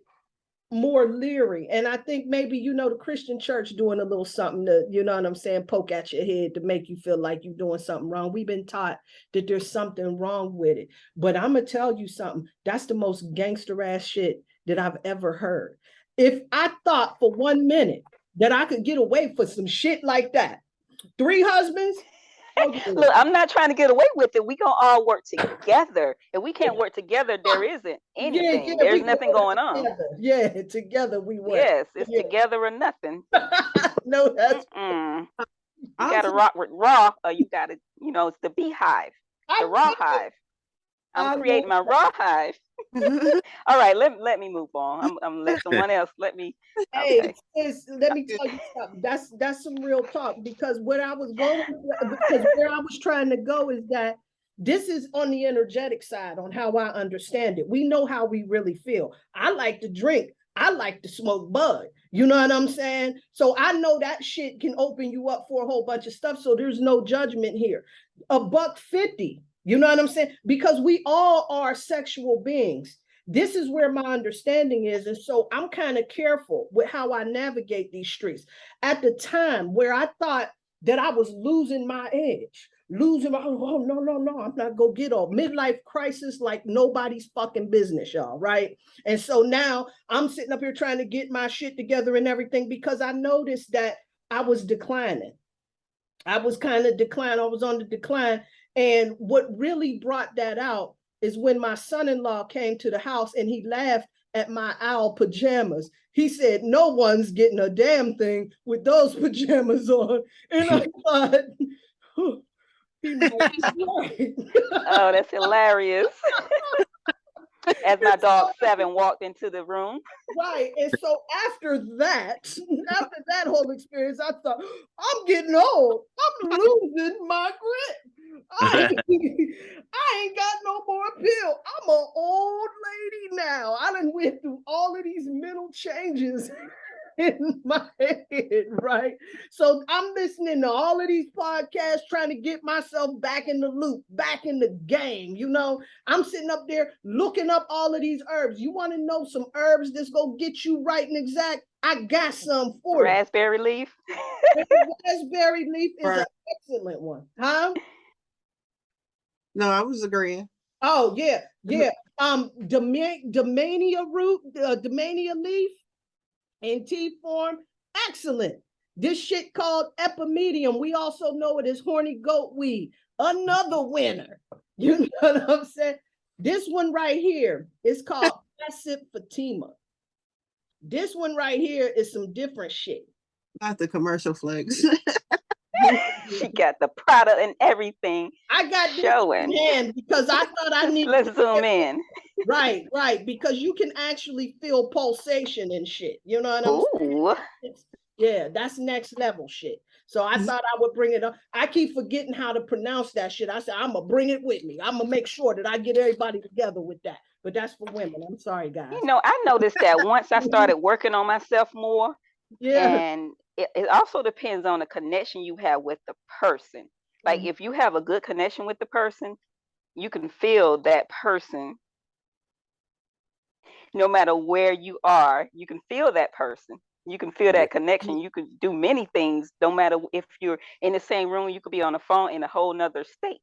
more leery. And I think maybe, you know, the Christian church doing a little something to, you know what I'm saying, poke at your head to make you feel like you're doing something wrong. We've been taught that there's something wrong with it. But I'm going to tell you something. That's the most gangster ass shit that I've ever heard. If I thought for 1 minute that I could get away for some shit like that, 3 husbands. Look, I'm not trying to get away with it. We gonna all work together. If we can't work together, there isn't anything. There's nothing going on. Yeah, together we work. Yes, it's together or nothing. No, that's you gotta rock with Raw, or you gotta, you know, it's the beehive, the raw hive. I'm creating my raw hive. All right, let me move on. I'm let someone else let me. Okay. Hey, let me tell you something. That's some real talk, because where I was trying to go is that this is on the energetic side, on how I understand it. We know how we really feel. I like to drink. I like to smoke bud. You know what I'm saying? So I know that shit can open you up for a whole bunch of stuff. So there's no judgment here. $1.50. You know what I'm saying? Because we all are sexual beings. This is where my understanding is. And so I'm kind of careful with how I navigate these streets. At the time where I thought that I was losing my edge, losing my, oh, no, I'm not gonna get off. Midlife crisis like nobody's fucking business, y'all, right? And so now I'm sitting up here trying to get my shit together and everything because I noticed that I was declining. I was kind of declining. I was on the decline. And what really brought that out is when my son-in-law came to the house and he laughed at my owl pajamas. He said, no one's getting a damn thing with those pajamas on. And I thought, he might be right. Oh, that's hilarious. As my dog Seven walked into the room. Right. And so after that whole experience, I thought, I'm getting old. I'm losing my grip. I ain't got no more appeal. I'm an old lady now. I done went through all of these mental changes in my head, right? So I'm listening to all of these podcasts, trying to get myself back in the loop, back in the game. You know, I'm sitting up there looking up all of these herbs. You want to know some herbs that's gonna get you right and exact? I got some for you. Raspberry leaf. Raspberry leaf is an excellent one, huh? No, I was agreeing. Oh yeah. Damiania root, Damiania leaf in tea form, excellent. This shit called epimedium, we also know it as horny goat weed, another winner. You know what I'm saying? This one right here is called Acid Fatima. This one right here is some different shit. Not the commercial flex. She got the product and everything. I got showing hand because I thought I needed. Let's zoom in. Right, because you can actually feel pulsation and shit. You know what I'm saying? Yeah, that's next level shit. So I thought I would bring it up. I keep forgetting how to pronounce that shit. I said, I'm going to bring it with me. I'm going to make sure that I get everybody together with that. But that's for women. I'm sorry, guys. You know, I noticed that once I started working on myself more, and it also depends on the connection you have with the person. Like if you have a good connection with the person, you can feel that person. No matter where you are, you can feel that person. You can feel that connection. You can do many things, no matter if you're in the same room. You could be on the phone in a whole nother state,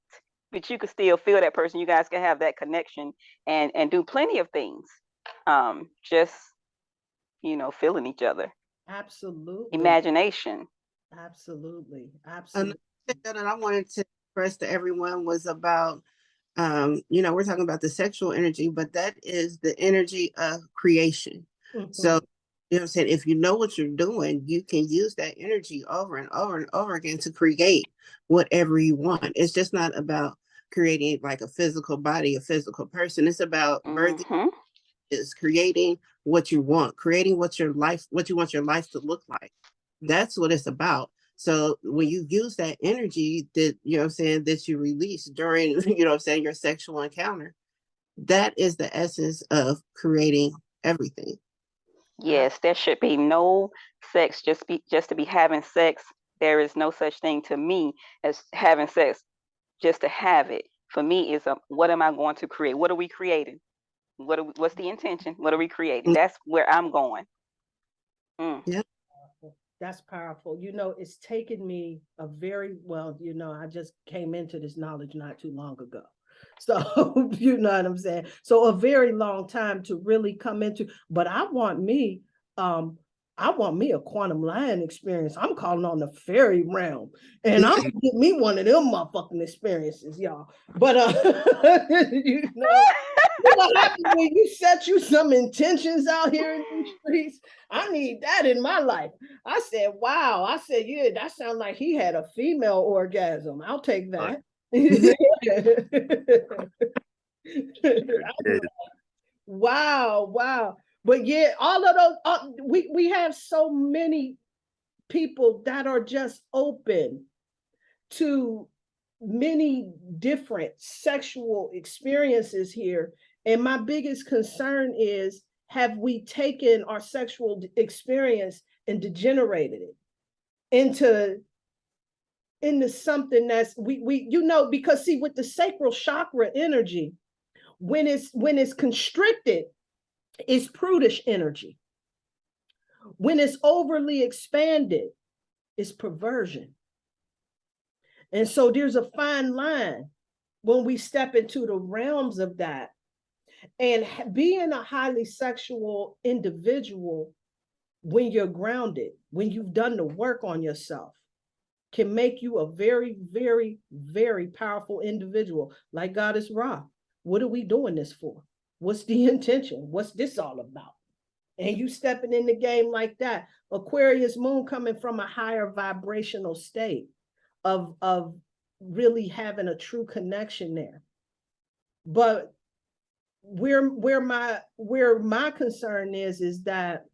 but you can still feel that person. You guys can have that connection and do plenty of things. Just, you know, feeling each other. Absolutely. Imagination. Absolutely. Another thing that I wanted to express to everyone was about, you know, we're talking about the sexual energy, but that is the energy of creation. So, you know what I'm saying? If you know what you're doing, you can use that energy over and over and over again to create whatever you want. It's just not about creating like a physical body, a physical person. It's about birthing, is creating what you want, creating what you want your life to look like. That's what it's about. So when you use that energy that, you know what I'm saying, that you release during, you know what I'm saying, your sexual encounter, that is the essence of creating everything. Yes, there should be no sex just to be having sex. There is no such thing to me as having sex just to have it. For me, is what am I going to create? What are we creating? What's the intention? What are we creating? That's where I'm going. Yeah. That's powerful. You know, it's taken me a very, well, you know, I just came into this knowledge not too long ago. So, you know what I'm saying? So a very long time to really come into, but I want me a quantum line experience. I'm calling on the fairy realm and I'm gonna get me one of them motherfucking experiences, y'all. But you know, what happens when you set you some intentions out here in these streets? I need that in my life. I said, wow. I said, yeah, that sounds like he had a female orgasm. I'll take that. Wow. But yeah, all of those, we have so many people that are just open to many different sexual experiences here. And my biggest concern is, have we taken our sexual experience and degenerated it into something that's we you know, because see, with the sacral chakra energy, when it's constricted, it's prudish energy. When it's overly expanded, it's perversion. And so there's a fine line when we step into the realms of that. And being a highly sexual individual, when you're grounded, when you've done the work on yourself, can make you a very, very, very powerful individual, like Goddess Rah. What are we doing this for? What's the intention? What's this all about? And you stepping in the game like that. Aquarius Moon coming from a higher vibrational state of really having a true connection there. But where my concern is that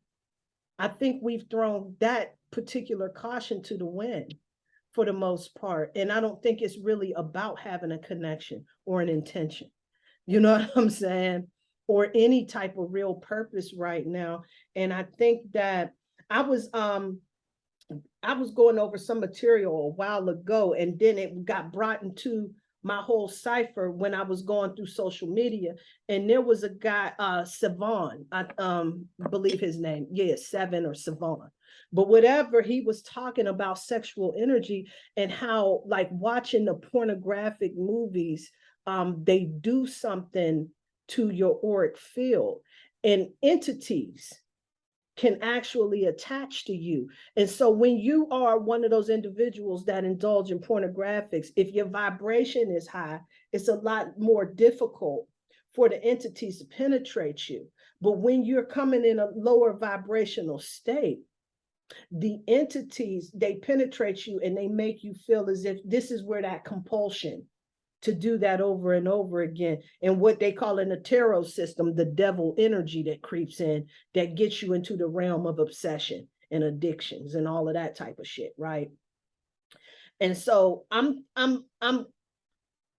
I think we've thrown that particular caution to the wind for the most part. And I don't think it's really about having a connection or an intention. You know what I'm saying? Or any type of real purpose right now. And I think that I was going over some material a while ago, and then it got brought into my whole cipher when I was going through social media. And there was a guy, Savon, I believe his name. Yeah, Seven or Savon. But whatever, he was talking about sexual energy and how, like, watching the pornographic movies, they do something to your auric field, and entities can actually attach to you. And so when you are one of those individuals that indulge in pornographics, if your vibration is high, it's a lot more difficult for the entities to penetrate you. But when you're coming in a lower vibrational state, the entities, they penetrate you and they make you feel as if this is where that compulsion to do that over and over again. And what they call in the tarot system, the devil energy that creeps in, that gets you into the realm of obsession and addictions and all of that type of shit, right? And so I'm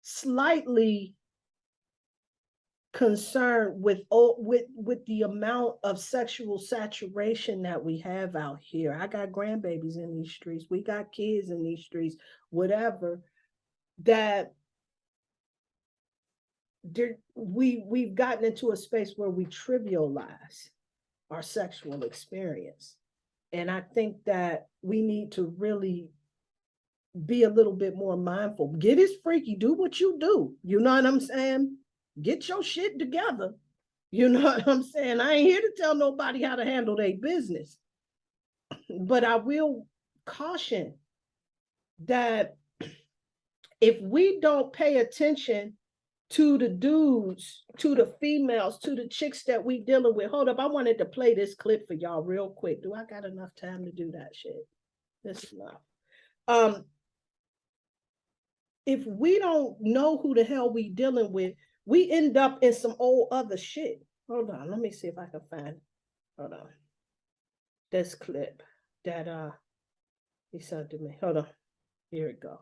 slightly concerned with the amount of sexual saturation that we have out here. I got grandbabies in these streets. We got kids in these streets, whatever, that we've gotten into a space where we trivialize our sexual experience. And I think that we need to really be a little bit more mindful. Get as freaky, do what you do. You know what I'm saying? Get your shit together. You know what I'm saying? I ain't here to tell nobody how to handle their business. But I will caution that if we don't pay attention to the dudes, to the females, to the chicks that we dealing with. Hold up, I wanted to play this clip for y'all real quick. Do I got enough time to do that shit? That's enough. If we don't know who the hell we dealing with, we end up in some old other shit. Hold on, let me see if I can find it. Hold on. This clip that he sent to me. Hold on. Here it go.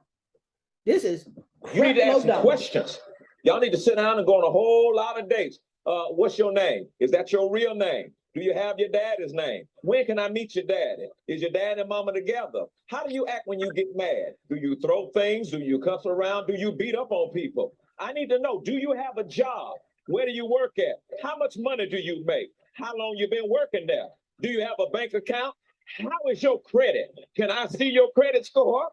This is you need to ask some questions. Y'all need to sit down and go on a whole lot of dates. What's your name? Is that your real name? Do you have your daddy's name? When can I meet your daddy? Is your dad and mama together? How do you act when you get mad? Do you throw things? Do you cuss around? Do you beat up on people? I need to know, do you have a job? Where do you work at? How much money do you make? How long you been working there? Do you have a bank account? How is your credit? Can I see your credit score?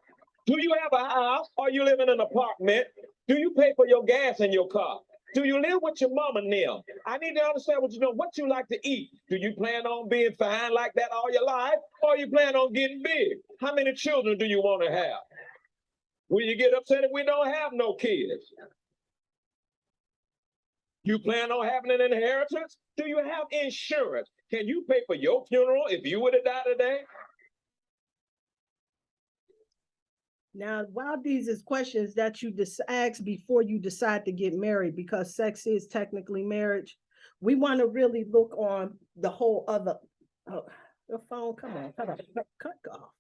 Do you have a house? Or you live in an apartment? Do you pay for your gas in your car? Do you live with your mama and them? I need to understand what you like to eat. Do you plan on being fine like that all your life? Or you plan on getting big? How many children do you want to have? Will you get upset if we don't have no kids? You plan on having an inheritance? Do you have insurance? Can you pay for your funeral if you were to die today? Now, while these is questions that you ask before you decide to get married, because sex is technically marriage, we want to really look on the whole other, the phone, come on, cut off.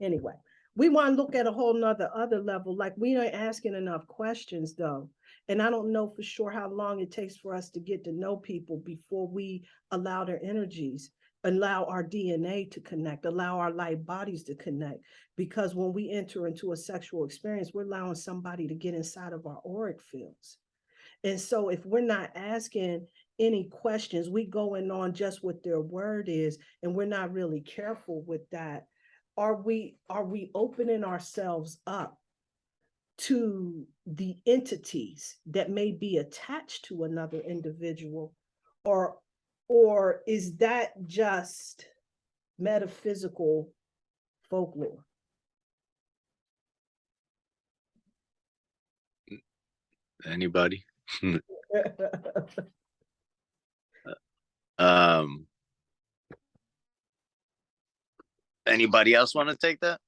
Anyway, we want to look at a whole nother other level. Like, we ain't asking enough questions though. And I don't know for sure how long it takes for us to get to know people before we allow their energies, allow our DNA to connect, allow our light bodies to connect. Because when we enter into a sexual experience, we're allowing somebody to get inside of our auric fields. And so if we're not asking any questions, we going on just what their word is, and we're not really careful with that. Are we opening ourselves up to the entities that may be attached to another individual, or is that just metaphysical folklore? Anybody? um Anybody else want to take that?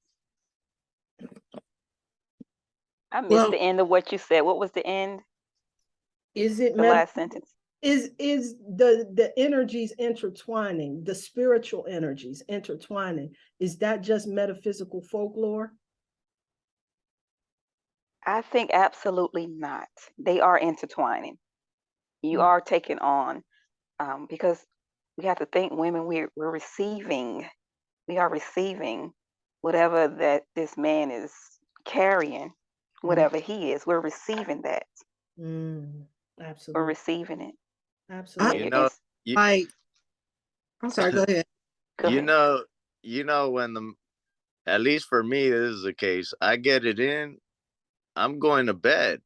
I missed Well, the end of what you said. What was the end? Is it The last sentence. is the energies intertwining, the spiritual energies intertwining, is that just metaphysical folklore? I think absolutely not. They are intertwining. You are taking on, because we have to think, women, we're receiving, we are receiving whatever that this man is carrying, whatever he is, we're receiving that. We're Absolutely. receiving it. Absolutely. You know, I'm sorry, go ahead. Go ahead. you know, when at least for me, this is the case. I get it in, I'm going to bed.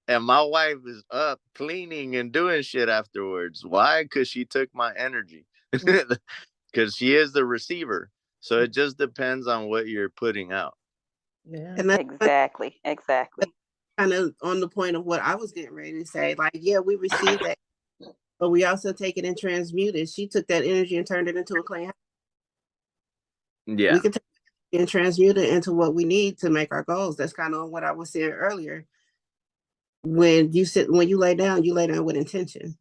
And my wife is up cleaning and doing shit afterwards. Why? Because she took my energy. Because she is the receiver. So it just depends on what you're putting out. Yeah. And that's Exactly. kind of on the point of what I was getting ready to say. Like, yeah, we receive that, but we also take it and transmute it. She took that energy and turned it into a clean house. Yeah. We can take it and transmute it into what we need to make our goals. That's kind of what I was saying earlier. When you lay down with intention.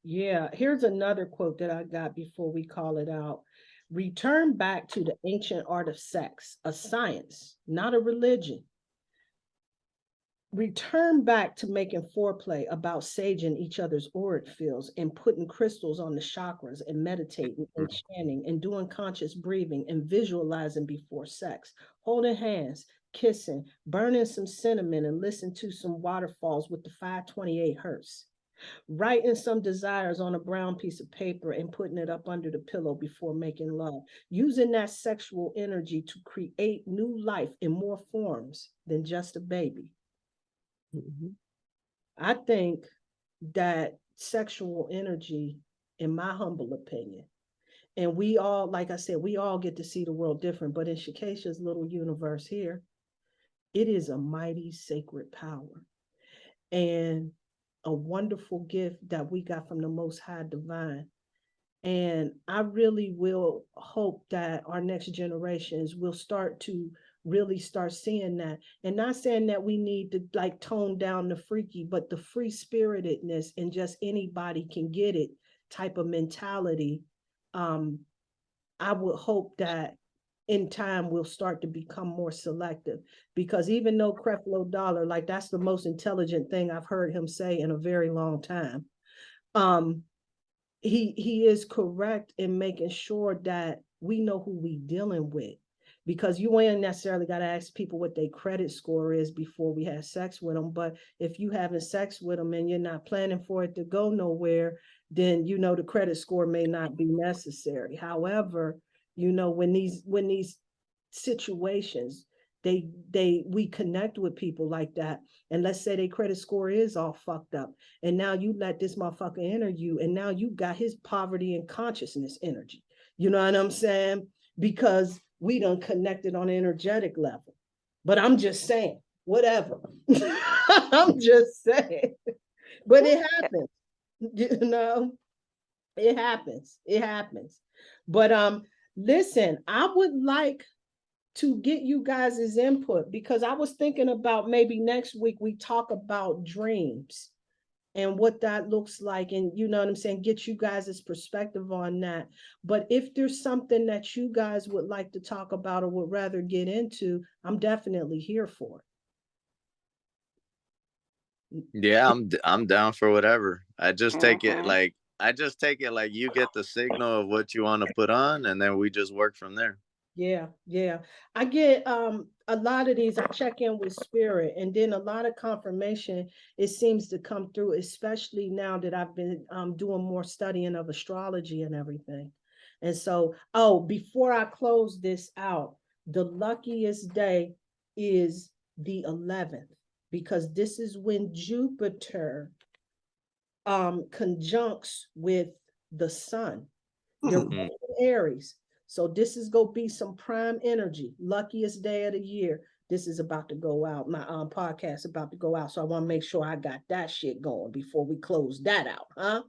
Yeah, here's another quote that I got before we call it out. Return back to the ancient art of sex, a science, not a religion. Return back to making foreplay about saging each other's auric fields and putting crystals on the chakras and meditating and chanting and doing conscious breathing and visualizing before sex, holding hands, kissing, burning some cinnamon and listen to some waterfalls with the 528 hertz. Writing some desires on a brown piece of paper and putting it up under the pillow before making love. Using that sexual energy to create new life in more forms than just a baby. I think that sexual energy, in my humble opinion, and we all, like I said, we all get to see the world different, but in Shakesha's little universe here, it is a mighty sacred power and a wonderful gift that we got from the Most High Divine. And I really will hope that our next generations will start to really start seeing that. And not saying that we need to like tone down the freaky, but the free spiritedness and just anybody can get it type of mentality. I would hope that in time we'll start to become more selective, because even though Creflo Dollar, like that's the most intelligent thing I've heard him say in a very long time. He is correct in making sure that we know who we dealing with, because you ain't necessarily got to ask people what their credit score is before we have sex with them. But if you having sex with them and you're not planning for it to go nowhere, then you know the credit score may not be necessary. However, you know, when these situations, we connect with people like that, and let's say their credit score is all fucked up, and now you let this motherfucker enter you, and now you got his poverty and consciousness energy. You know what I'm saying? Because we done connected on an energetic level. But I'm just saying, whatever. I'm just saying. But it happens. You know, it happens. It happens. But listen, I would like to get you guys' input, because I was thinking about maybe next week we talk about dreams and what that looks like, and you know what I'm saying, get you guys' perspective on that. But if there's something that you guys would like to talk about or would rather get into, I'm definitely here for it. Yeah, I'm down for whatever. I just take it like you get the signal of what you want to put on, and then we just work from there. Yeah. I get a lot of these, I check in with spirit, and then a lot of confirmation, it seems to come through, especially now that I've been doing more studying of astrology and everything. And so, before I close this out, The luckiest day is the 11th, because this is when Jupiter conjuncts with the sun. They're Hmm. both in Aries. So this is gonna be some prime energy. Luckiest day of the year. This is about to go out. My podcast about to go out. So I want to make sure I got that shit going before we close that out, huh?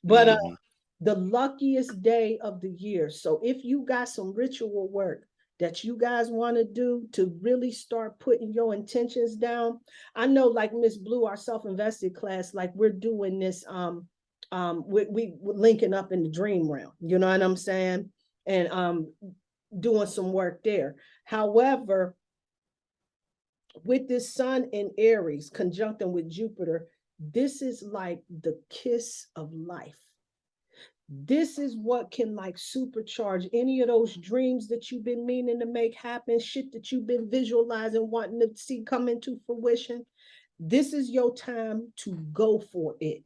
But Mhm. the luckiest day of the year. So if you got some ritual work that you guys want to do to really start putting your intentions down, I know like Miss Blue, our self-invested class, like we're doing this we linking up in the dream realm, you know what I'm saying, and doing some work there. However, with this sun in Aries conjuncting with Jupiter, this is like the kiss of life. This is what can like supercharge any of those dreams that you've been meaning to make happen, shit that you've been visualizing, wanting to see come into fruition. This is your time to go for it.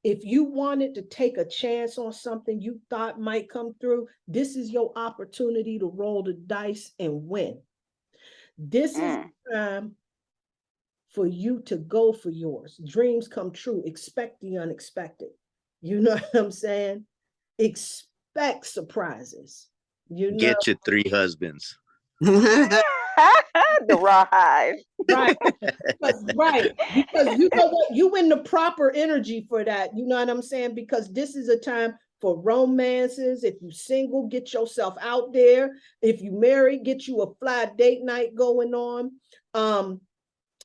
If you wanted to take a chance on something you thought might come through, this is your opportunity to roll the dice and win. This is the time for you to go for yours. Dreams come true. Expect the unexpected. You know what I'm saying? Expect surprises. You know, Get your 3 husbands. The raw hive. right. Because you know what, you in the proper energy for that, you know what I'm saying, because this is a time for romances. If you single, get yourself out there. If you married, get you a fly date night going on.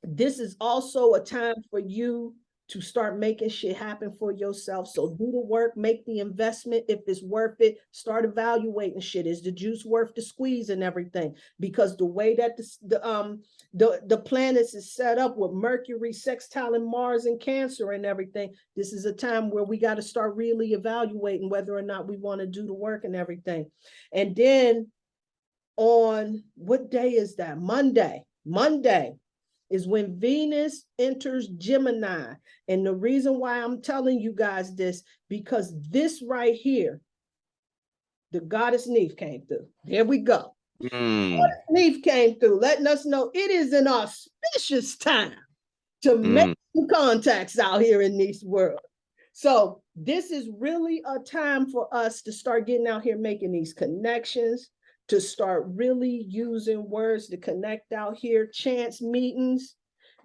This is also a time for you to start making shit happen for yourself. So do the work, make the investment. If it's worth it, start evaluating shit. Is the juice worth the squeeze and everything? Because the way that the planets is set up with Mercury, sextile, and Mars and Cancer and everything, this is a time where we got to start really evaluating whether or not we want to do the work and everything. And then on what day is that? Monday is when Venus enters Gemini. And the reason why I'm telling you guys this, because this right here, the goddess Neith came through. There we go. Mm. Neith came through, letting us know it is an auspicious time to make some contacts out here in this world. So this is really a time for us to start getting out here, making these connections, to start really using words to connect out here, chance meetings,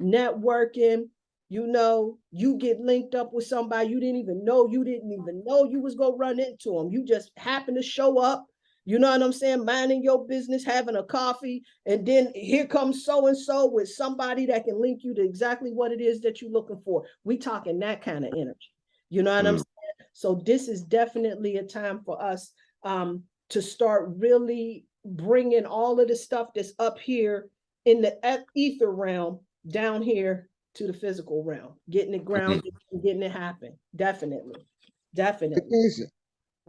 networking. You know, you get linked up with somebody you didn't even know you was gonna run into them. You just happen to show up, you know what I'm saying, minding your business, having a coffee, and then here comes so and so with somebody that can link you to exactly what it is that you're looking for. We talking that kind of energy. You know what I'm saying? So this is definitely a time for us to start really bringing all of the stuff that's up here in the ether realm down here to the physical realm, getting it grounded, getting it happen. Definitely.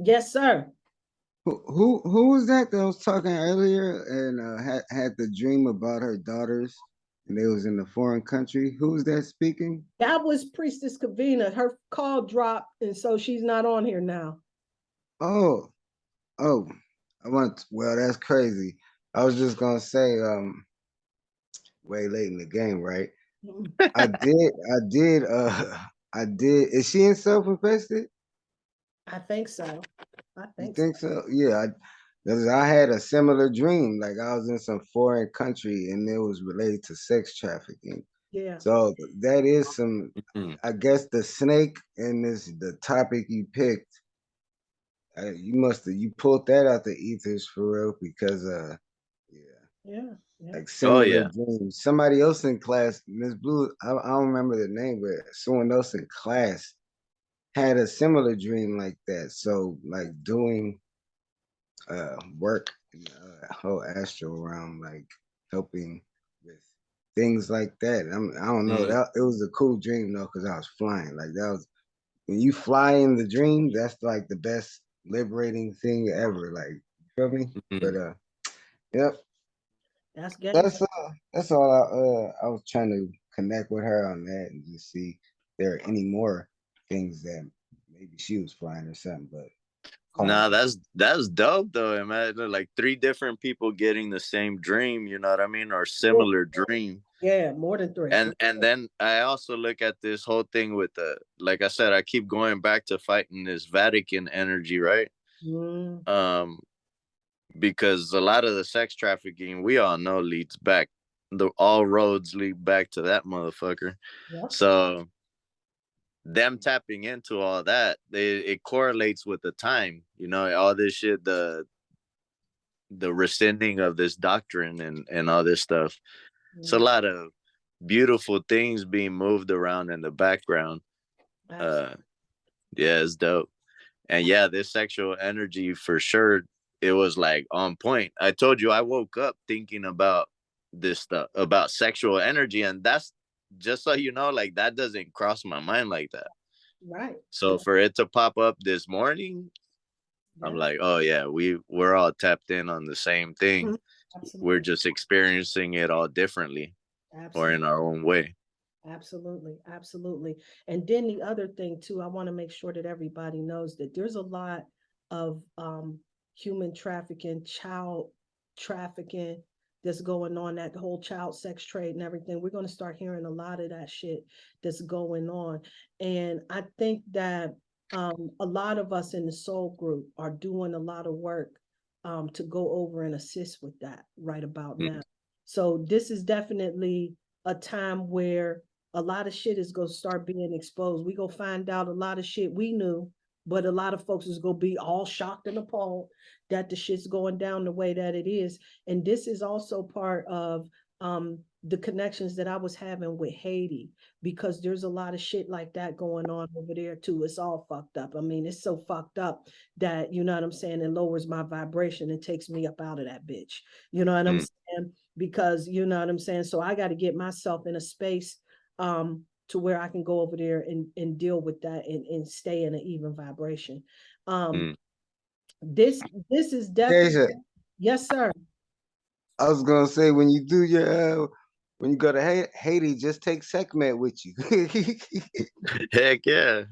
Yes, sir. Who was that was talking earlier and had the dream about her daughters and they was in a foreign country? Who was that speaking? That was Priestess Kavina. Her call dropped, and so she's not on here now. Oh, well, that's crazy. I was just gonna say, way late in the game, right? I did. Is she in self-infested? I think so. You think so? Yeah, because I had a similar dream. Like I was in some foreign country and it was related to sex trafficking. Yeah. So that is some, I guess the snake and the topic you picked, you pulled that out the ethers for real because, Yeah. like Oh similar yeah. dreams. Somebody else in class, Miss Blue, I don't remember the name, but someone else in class had a similar dream like that. So like doing work in the whole astral realm, like helping with things like that. I don't know. That it was a cool dream though, because I was flying. Like that was when you fly in the dream, that's like the best liberating thing ever. Like, you feel me? But yep. That's getting That's all I was trying to connect with her on that and just see if there are any more things that maybe she was flying or something. But Nah, that's dope though. Imagine like 3 different people getting the same dream, you know what I mean? Or similar dream. Yeah, more than 3. And then I also look at this whole thing with the, like I said, I keep going back to fighting this Vatican energy, right? Mm. Because a lot of the sex trafficking we all know leads back, all roads lead back to that motherfucker. Yep. So them tapping into all that, it correlates with the time, you know, all this shit, the rescinding of this doctrine and all this stuff. It's a lot of beautiful things being moved around in the background. Yeah, it's dope. And yeah, this sexual energy for sure, it was like on point. I told you I woke up thinking about this stuff, about sexual energy, and that's just so you know, like that doesn't cross my mind like that. Right. So for it to pop up this morning, I'm like, oh yeah, we're all tapped in on the same thing. We're just experiencing it all differently or in our own way. Absolutely, absolutely. And then the other thing too, I want to make sure that everybody knows that there's a lot of human trafficking, child trafficking that's going on, that whole child sex trade and everything. We're going to start hearing a lot of that shit that's going on. And I think that a lot of us in the soul group are doing a lot of work to go over and assist with that right about now. So this is definitely a time where a lot of shit is going to start being exposed. We gonna find out a lot of shit we knew, but a lot of folks is gonna be all shocked and appalled that the shit's going down the way that it is. And this is also part of the connections that I was having with Haiti, because there's a lot of shit like that going on over there too. It's all fucked up. I mean, it's so fucked up that, you know what I'm saying, it lowers my vibration and takes me up out of that bitch. You know what I'm saying? Because, you know what I'm saying? So I got to get myself in a space to where I can go over there and deal with that and stay in an even vibration. This is definitely, yes, sir. I was gonna say when you do your when you go to Haiti, just take Sekhmet with you. Heck yeah.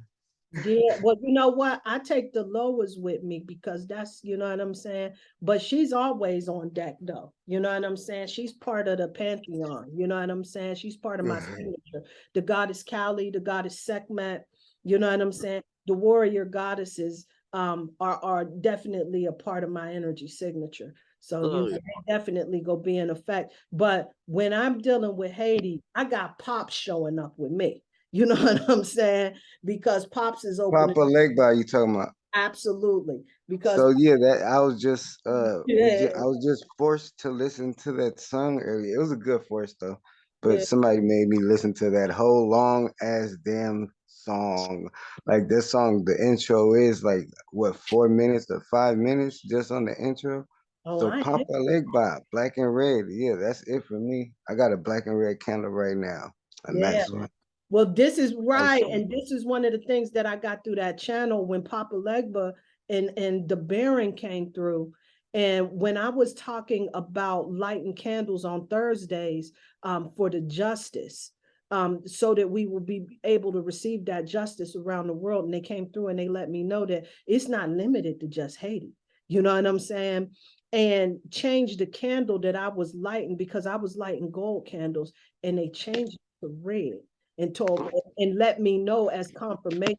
Yeah, well, you know what? I take the Lois with me because that's, you know what I'm saying? But she's always on deck though. You know what I'm saying? She's part of the pantheon. You know what I'm saying? She's part of my signature. The goddess Kali, the goddess Sekhmet, you know what I'm saying? The warrior goddesses are definitely a part of my energy signature. So you know, they definitely go be in effect. But when I'm dealing with Haiti, I got Pop showing up with me. You know what I'm saying? Because Pops is opening. Papa Legba, you talking about? Absolutely. Because so yeah, that I was just yeah, I was just forced to listen to that song earlier. It was a good force though, but yeah. somebody made me listen to that whole long ass damn song. Like this song, the intro is like what 4 minutes or 5 minutes just on the intro. Oh, So I Papa Legba, Black and Red, yeah, that's it for me. I got a black and red candle right now, a yeah. nice one. Well, this is right, Nice. and this is one of the things that I got through that channel when Papa Legba and the Baron came through. And when I was talking about lighting candles on Thursdays for the justice, so that we will be able to receive that justice around the world. And they came through and they let me know that it's not limited to just Haiti. You know what I'm saying? And changed the candle that I was lighting, because I was lighting gold candles, and they changed it to red and told and let me know as confirmation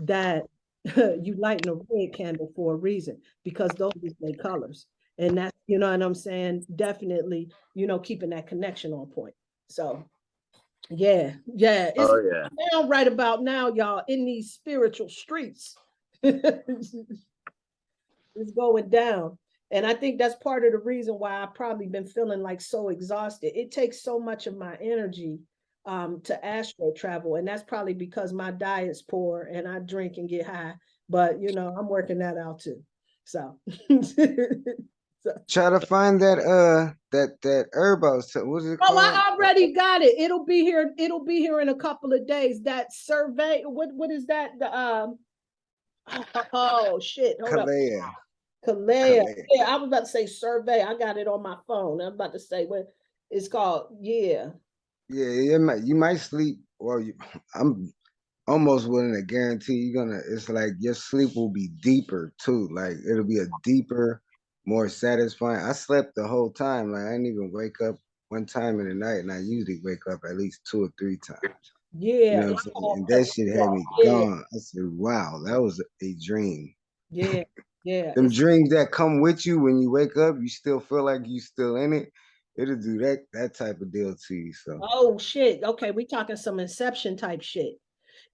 that you lighting a red candle for a reason, because those are their colors. And that's, you know what I'm saying, definitely, you know, keeping that connection on point. So yeah, it's down right about now, y'all, in these spiritual streets. It's going down. And I think that's part of the reason why I've probably been feeling like so exhausted. It takes so much of my energy to astro travel. And that's probably because my diet's poor and I drink and get high. But, you know, I'm working that out too. So. Try to find that that herb I was what's it Oh, called? I already got it. It'll be here. It'll be here in a couple of days. That survey. What is that? The oh shit. Hold up. Kalea. Yeah, I was about to say survey. I got it on my phone. I'm about to say what it's called. Yeah. Yeah, you might sleep or I'm almost willing to guarantee you're gonna. It's like your sleep will be deeper too. Like it'll be a deeper, more satisfying. I slept the whole time. Like I didn't even wake up one time in the night, and I usually wake up at least 2 or 3 times. You know Yeah. what I'm saying? And that shit had me Yeah. gone. I said, "Wow, that was a dream." Yeah. Yeah. Them dreams that come with you when you wake up, you still feel like you still in it. It'll do that type of deal to you. So Oh shit. Okay, we talking some Inception type shit.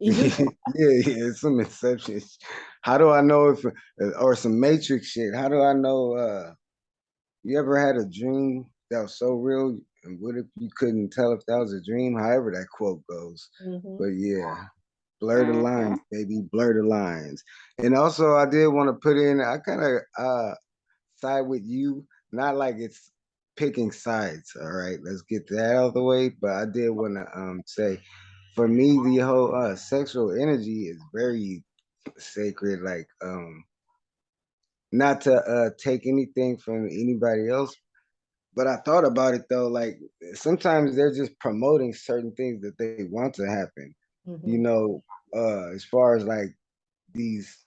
And you yeah, yeah, it's some inception. How do I know if or some Matrix shit? How do I know? You ever had a dream that was so real, and what if you couldn't tell if that was a dream? However that quote goes. Mhm. But yeah, blur the lines, baby, blur the lines. And also, I did want to put in. I kind of side with you, not like it's picking sides. All right, let's get that out of the way. But I did want to say, for me, the whole sexual energy is very sacred. Like not to take anything from anybody else, but I thought about it though. Like sometimes they're just promoting certain things that they want to happen. You Mhm. know, as far as like these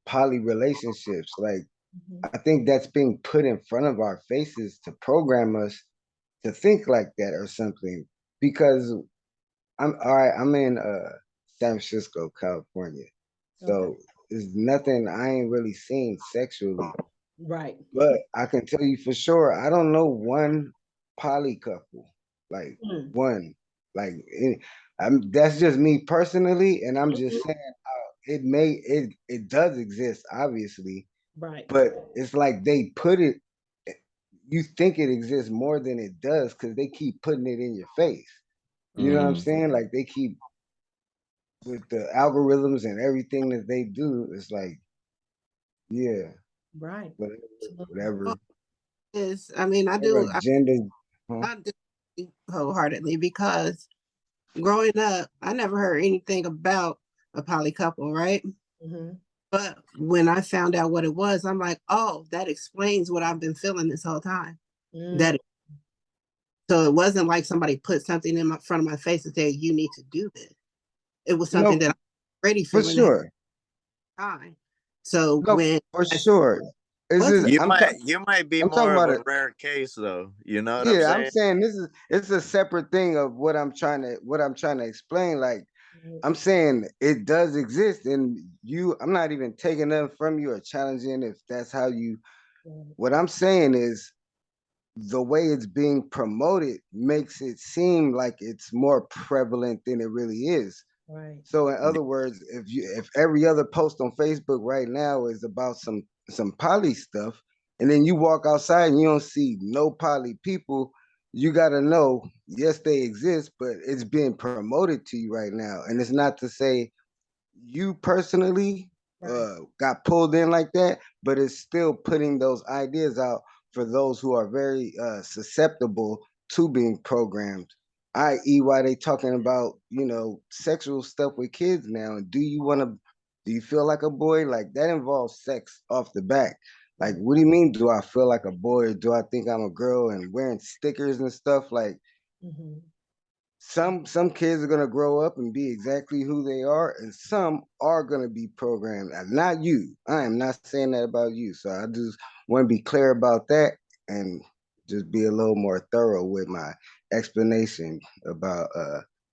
poly relationships, like Mhm. I think that's being put in front of our faces to program us to think like that or something. Because I'm all right, I'm in San Francisco, California. Okay. So there's nothing I ain't really seen sexually. Right. But I can tell you for sure, I don't know one poly couple. Like Mm. one. Like that's just me personally, and I'm just Mhm. saying it does exist, obviously, Right. but it's like they put it, you think it exists more than it does because they keep putting it in your face. You know what I'm Mhm. saying? Like they keep with the algorithms and everything that they do, it's like, yeah, Right. whatever, Absolutely. Well, whatever, is I mean, whatever agenda. Huh? I do wholeheartedly because growing up, I never heard anything about a poly couple, right? Mhm. But when I found out what it was, I'm like, oh, that explains what I've been feeling this whole time. Mm. That so it wasn't like somebody put something in my front of my face and said, you need to do this. It was something No, that I'm already for feeling at sure. the time. So No, when for I sure. It's was just it? You might be I'm talking more of about a it. rare case though. You know what I'm Yeah, I'm saying? saying it's a separate thing of what I'm trying to explain. Like Mhm. I'm saying it does exist, and I'm not even taking nothing from you or challenging if that's how you. Right. What I'm saying is the way it's being promoted makes it seem like it's more prevalent than it really is. Right. So in other words, if every other post on Facebook right now is about some poly stuff, and then you walk outside and you don't see no poly people, you gotta know, yes, they exist, but it's being promoted to you right now. And it's not to say you personally Right. got pulled in like that, but it's still putting those ideas out for those who are very susceptible to being programmed. I.e., why they talking about sexual stuff with kids now? And do you feel like a boy? Like that involves sex off the back. Like, Right. what do you mean? Do I feel like a boy? Or do I think I'm a girl and wearing stickers and stuff? Like, Mhm. some kids are gonna grow up and be exactly who they are, and some are gonna be programmed. And not you. I am not saying that about you. So I just want to be clear about that and just be a little more thorough with my explanation about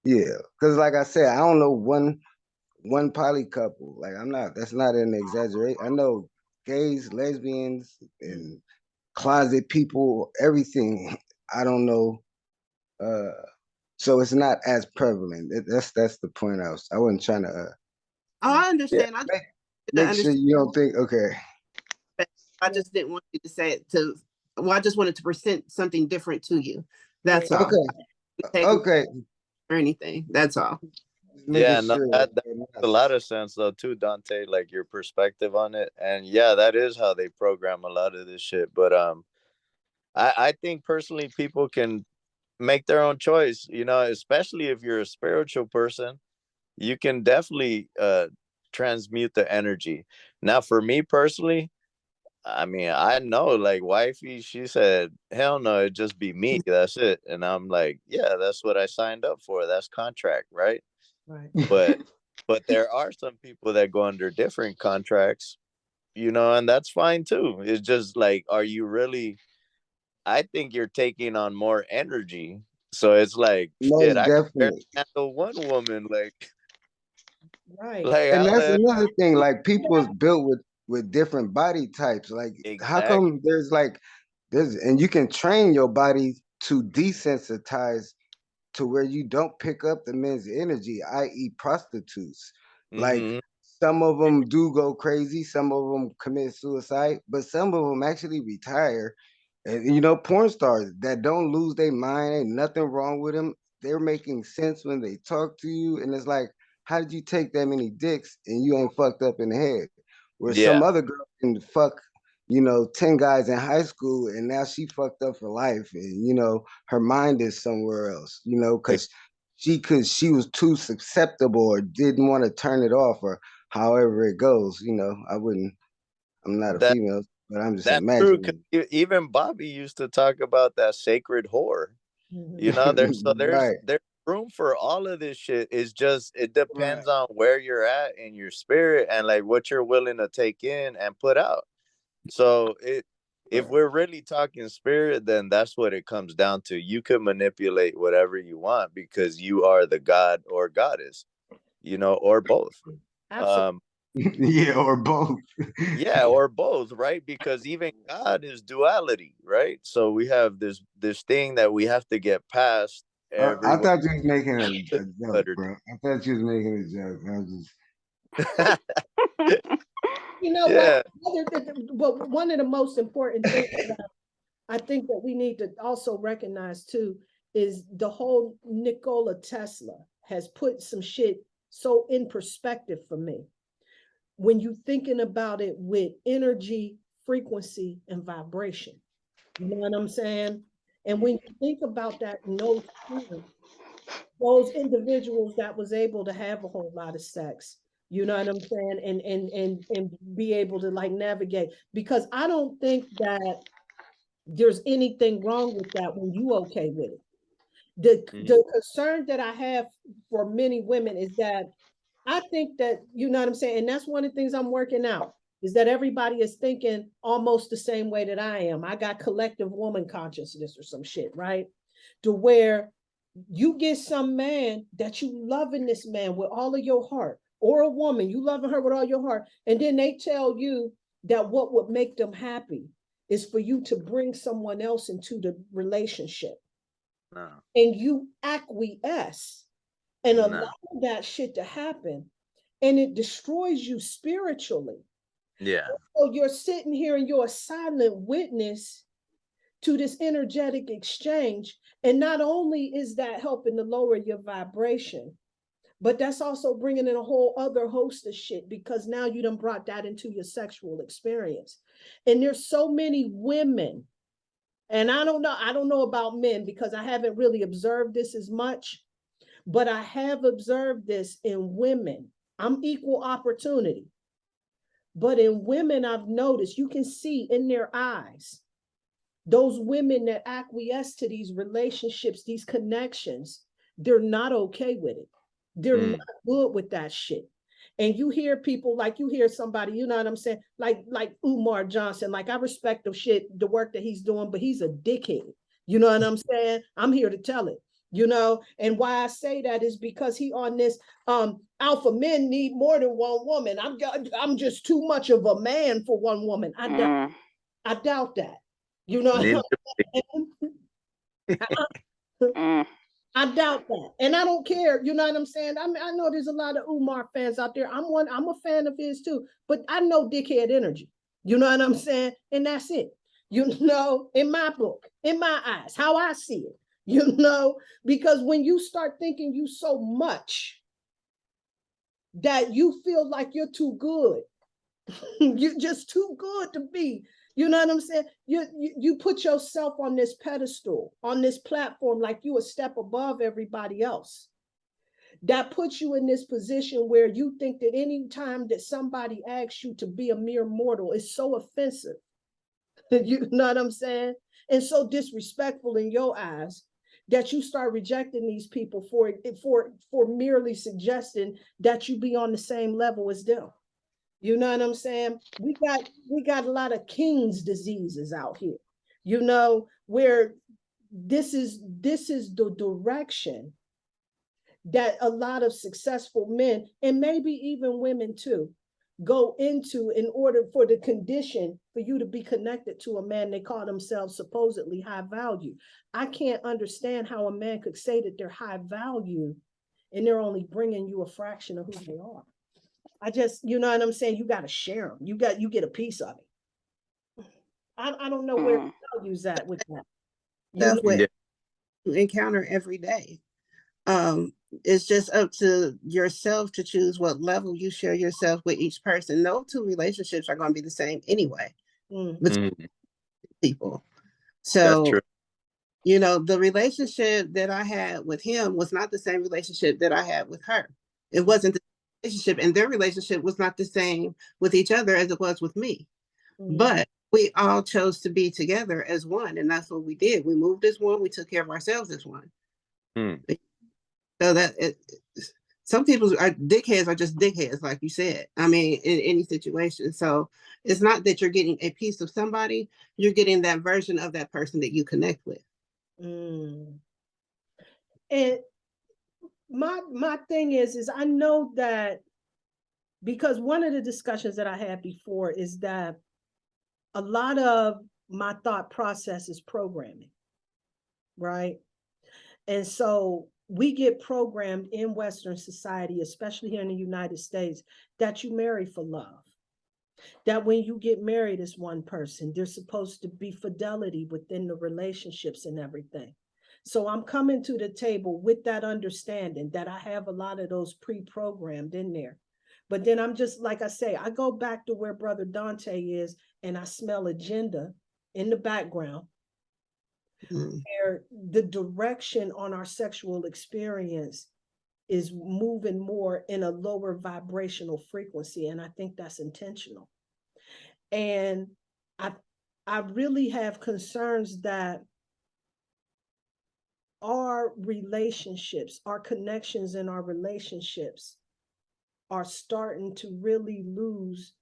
yeah. Because like I said, I don't know one poly couple. Like I'm not. That's not an exaggeration. I know gays, lesbians, and closet people. Everything. I don't know. So it's not as prevalent. That's the point I wasn't trying to Oh, I yeah, understand. I just make, didn't make sure understand. you don't think okay. I just didn't want you to say it to. Well, I just wanted to present something different to you. Yeah. That's all. Okay. Take Okay. or anything. That's all. Just making Yeah, no, sure. that makes a lot of sense though too, Dante. Like your perspective on it, and yeah, that is how they program a lot of this shit. But I think personally, people can make their own choice. You know, especially if you're a spiritual person, you can definitely transmute the energy. Now, for me personally, I mean, I know, like wifey, she said, "Hell no, it just be me. That's it." And I'm like, "Yeah, that's what I signed up for. That's contract, right?" Right. But there are some people that go under different contracts, you know, and that's fine too. It's just like, are you really? I think you're taking on more energy. So it's like, shit, Most I can barely definitely. handle one woman. Right. Like And how that's the another thing. Like people's built with different body types. Like how exact come there's and you can train your body to desensitize to where you don't pick up the men's energy, i.e., prostitutes. Like hmm some of them do go crazy, some of them commit suicide, but some of them actually retire. And you know, porn stars that don't lose their mind, ain't nothing wrong with them. They're making sense when they talk to you, and it's like, how did you take that many dicks and you ain't fucked up in the head? Where some yeah. other girl can fuck, you know, 10 guys in high school and now she fucked up for life, and you know her mind is somewhere else, you know, because she was too susceptible or didn't want to turn it off, or however it goes, you know. I'm not a That female, but I'm just that's true. Cause imagining. even Bobby used to talk about that sacred whore. You know, Right, there's room for all of this shit. It's just it right, depends on where you're at in your spirit and like what you're willing to take in and put out. So if right. we're really talking spirit, then that's what it comes down to. You can manipulate whatever you want because you are the god or goddess, you know, or both. Absolutely. Um, Yeah, or both. yeah, or both, right? Because even God is duality, right? So we have this thing that we have to get past I everywhere. thought you was making a joke, bro. I thought you was making a joke. I was just You know what? Yeah. Well, one of the most important things that I think that we need to also recognize too is the whole Nikola Tesla has put some shit so in perspective for me. When you thinking about it with energy, frequency, and vibration. You know what I'm saying? And when you think about that in those individuals that was able to have a whole lot of sex, you know what I'm saying, and be able to like navigate, because I don't think that there's anything wrong with that when you okay with it. Mhm. The concern that I have for many women is that I think that, you know what I'm saying, and that's one of the things I'm working out, is that everybody is thinking almost the same way that I am. I got collective woman consciousness or some shit, right? To where you get some man that you loving this man with all of your heart, or a woman, you loving her with all your heart, and then they tell you that what would make them happy is for you to bring someone else into the relationship, No. and you acquiesce and No. allow that shit to happen, and it destroys you spiritually. Yeah. So you're sitting here and you're a silent witness to this energetic exchange. And not only is that helping to lower your vibration, but that's also bringing in a whole other host of shit, because now you done brought that into your sexual experience. And there's so many women, and I don't know about men because I haven't really observed this as much, but I have observed this in women. I'm equal opportunity. But in women, I've noticed you can see in their eyes, those women that acquiesce to these relationships, these connections, they're not okay with it. They're Mm. not good with that shit. And you hear people, like you hear somebody, you know what I'm saying? Like Umar Johnson. Like, I respect the shit, the work that he's doing, but he's a dickhead. You know what I'm saying? I'm here to tell it. You know, and why I say that is because he on this alpha men need more than one woman. I'm just too much of a man for one woman. I doubt that. You know, Neither Mm. I doubt that, and I don't care. You know what I'm saying? I know there's a lot of Umar fans out there. I'm one. I'm a fan of his too, but I know dickhead energy. You know what I'm saying? And that's it. You know, in my book, in my eyes, how I see it. You know, because when you start thinking you so much that you feel like you're too good, you're just too good to be. You know what I'm saying? You put yourself on this pedestal, on this platform, like you a step above everybody else. That puts you in this position where you think that any time that somebody asks you to be a mere mortal is so offensive. You know what I'm saying? And so disrespectful in your eyes that you start rejecting these people for merely suggesting that you be on the same level as them. You know what I'm saying? We got a lot of King's diseases out here, where this is the direction that a lot of successful men, and maybe even women too, go into in order for the condition for you to be connected to a man they call themselves supposedly high value. I can't understand how a man could say that they're high value and they're only bringing you a fraction of who they are. I just, you know what I'm saying? You got to share them. You get a piece of it. I don't know where value's at with that. Stuff know? with you encounter every day. It's just up to yourself to choose what level you share yourself with each person. No two relationships are going to be the same anyway between people. So, the relationship that I had with him was not the same relationship that I had with her. It wasn't the relationship, and their relationship was not the same with each other as it was with me. But we all chose to be together as one, and that's what we did. We moved as one. We took care of ourselves as one. So some people are dickheads are just dickheads, like you said. I mean, in any situation. So it's not that you're getting a piece of somebody, you're getting that version of that person that you connect with. And my thing is I know that, because one of the discussions that I had before is that a lot of my thought process is programming, right? And so we get programmed in Western society, especially here in the United States, that you marry for love. That when you get married as one person, there's supposed to be fidelity within the relationships and everything. So I'm coming to the table with that understanding that I have a lot of those pre-programmed in there. But then I'm just, like I say, I go back to where Brother Dante is, and I smell agenda in the background. Where the direction on our sexual experience is moving more in a lower vibrational frequency. And I think that's intentional. And I really have concerns that our relationships, our connections in our relationships are starting to really lose